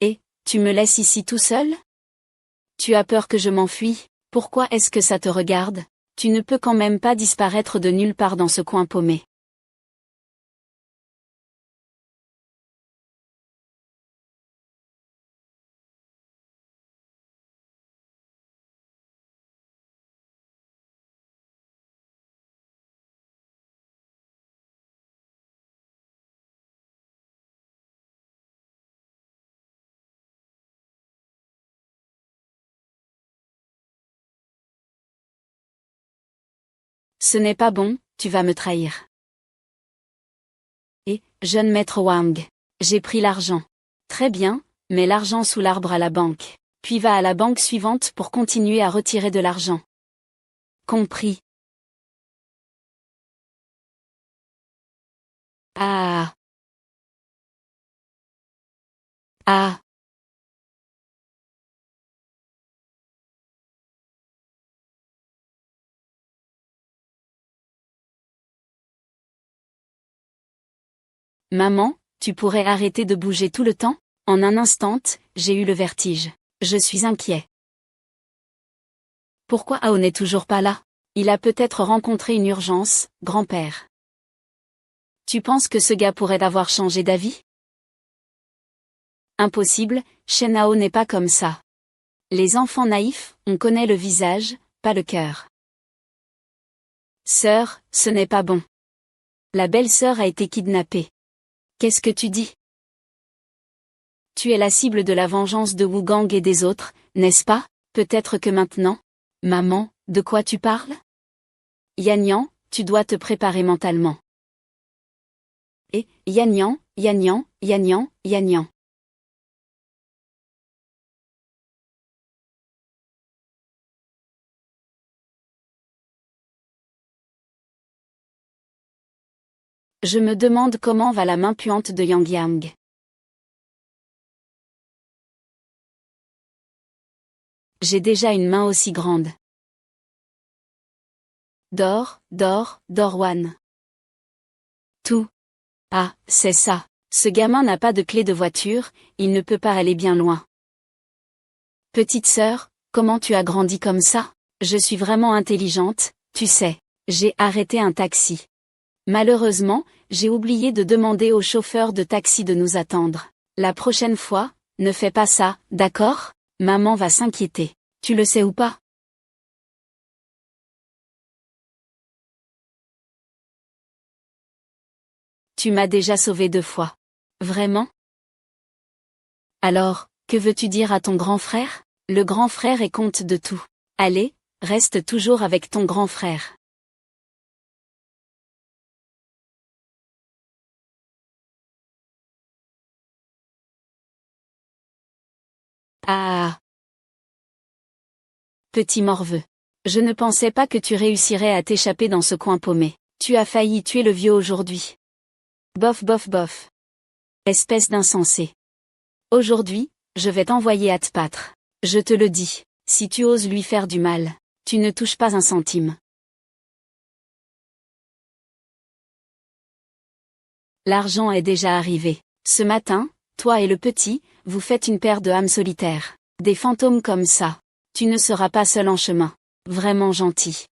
Et, tu me laisses ici tout seul? Tu as peur que je m'enfuis? Pourquoi est-ce que ça te regarde? Tu ne peux quand même pas disparaître de nulle part dans ce coin paumé. Ce n'est pas bon, tu vas me trahir. Et, jeune maître Wang. J'ai pris l'argent. Très bien, mets l'argent sous l'arbre à la banque. Puis va à la banque suivante pour continuer à retirer de l'argent. Compris. Ah. Ah. Maman, tu pourrais arrêter de bouger tout le temps? En un instant, j'ai eu le vertige. Je suis inquiet. Pourquoi Ao n'est toujours pas là? Il a peut-être rencontré une urgence, grand-père. Tu penses que ce gars pourrait avoir changé d'avis? Impossible, Shen Hao n'est pas comme ça. Les enfants naïfs, on connaît le visage, pas le cœur. Sœur, ce n'est pas bon. La belle-sœur a été kidnappée. Qu'est-ce que tu dis? Tu es la cible de la vengeance de Wu Gang et des autres, n'est-ce pas? Peut-être que maintenant? Maman, de quoi tu parles? Yanyan, tu dois te préparer mentalement. Et, Yanyan, Yanyan, Yanyan, Yanyan. Je me demande comment va la main puante de Yang Yang. J'ai déjà une main aussi grande. Dors, dors, dors Wan. Tout. Ah, c'est ça. Ce gamin n'a pas de clé de voiture, il ne peut pas aller bien loin. Petite sœur, comment tu as grandi comme ça? Je suis vraiment intelligente, tu sais. J'ai arrêté un taxi. Malheureusement, j'ai oublié de demander au chauffeur de taxi de nous attendre. La prochaine fois, ne fais pas ça, d'accord? Maman va s'inquiéter. Tu le sais ou pas? Tu m'as déjà sauvé 2 fois. Vraiment? Alors, que veux-tu dire à ton grand frère? Le grand frère est comte de tout. Allez, reste toujours avec ton grand frère. Ah. Petit morveux. Je ne pensais pas que tu réussirais à t'échapper dans ce coin paumé. Tu as failli tuer le vieux aujourd'hui. Bof bof bof. Espèce d'insensé. Aujourd'hui, je vais t'envoyer à te battre. Je te le dis, si tu oses lui faire du mal, tu ne touches pas un centime. L'argent est déjà arrivé. Ce matin, toi et le petit, vous faites une paire de âmes solitaires. Des fantômes comme ça. Tu ne seras pas seul en chemin. Vraiment gentil.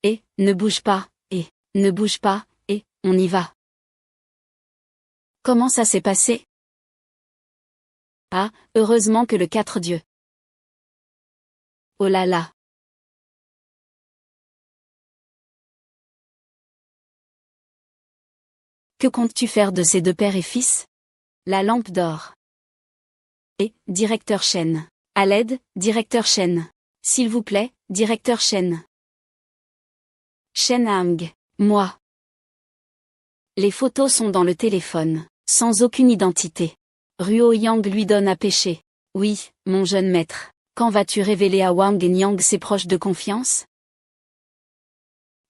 Et, ne bouge pas, et, ne bouge pas, et, on y va. Comment ça s'est passé? Ah, heureusement que le 4 Dieu. Oh là là. Que comptes-tu faire de ces 2 pères et fils? La lampe d'or. Et, directeur Chen. À l'aide, directeur Chen. S'il vous plaît, directeur Chen. Shen Hang. Moi. Les photos sont dans le téléphone, sans aucune identité. Ruo Yang lui donne à pêcher. Oui, mon jeune maître. Quand vas-tu révéler à Wang et Nyang ses proches de confiance?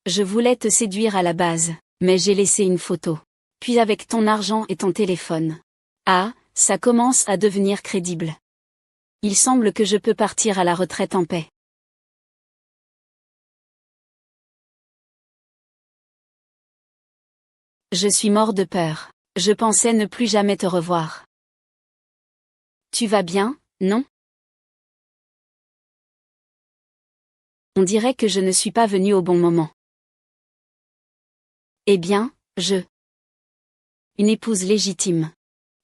Je voulais te séduire à la base, mais j'ai laissé une photo. Puis avec ton argent et ton téléphone. Ah, ça commence à devenir crédible. Il semble que je peux partir à la retraite en paix. Je suis mort de peur. Je pensais ne plus jamais te revoir. Tu vas bien, non? On dirait que je ne suis pas venu au bon moment. Eh bien, une épouse légitime.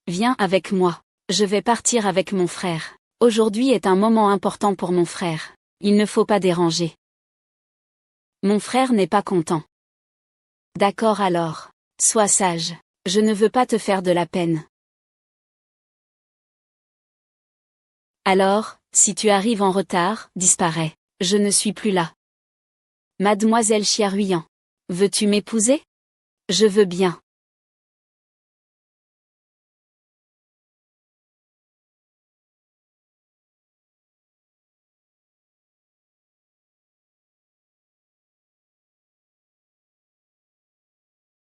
Viens avec moi. Je vais partir avec mon frère. Aujourd'hui est un moment important pour mon frère. Il ne faut pas déranger. Mon frère n'est pas content. D'accord alors. Sois sage. Je ne veux pas te faire de la peine. Alors, si tu arrives en retard, disparais. Je ne suis plus là. Mademoiselle Chiaruyan. Veux-tu m'épouser? Je veux bien.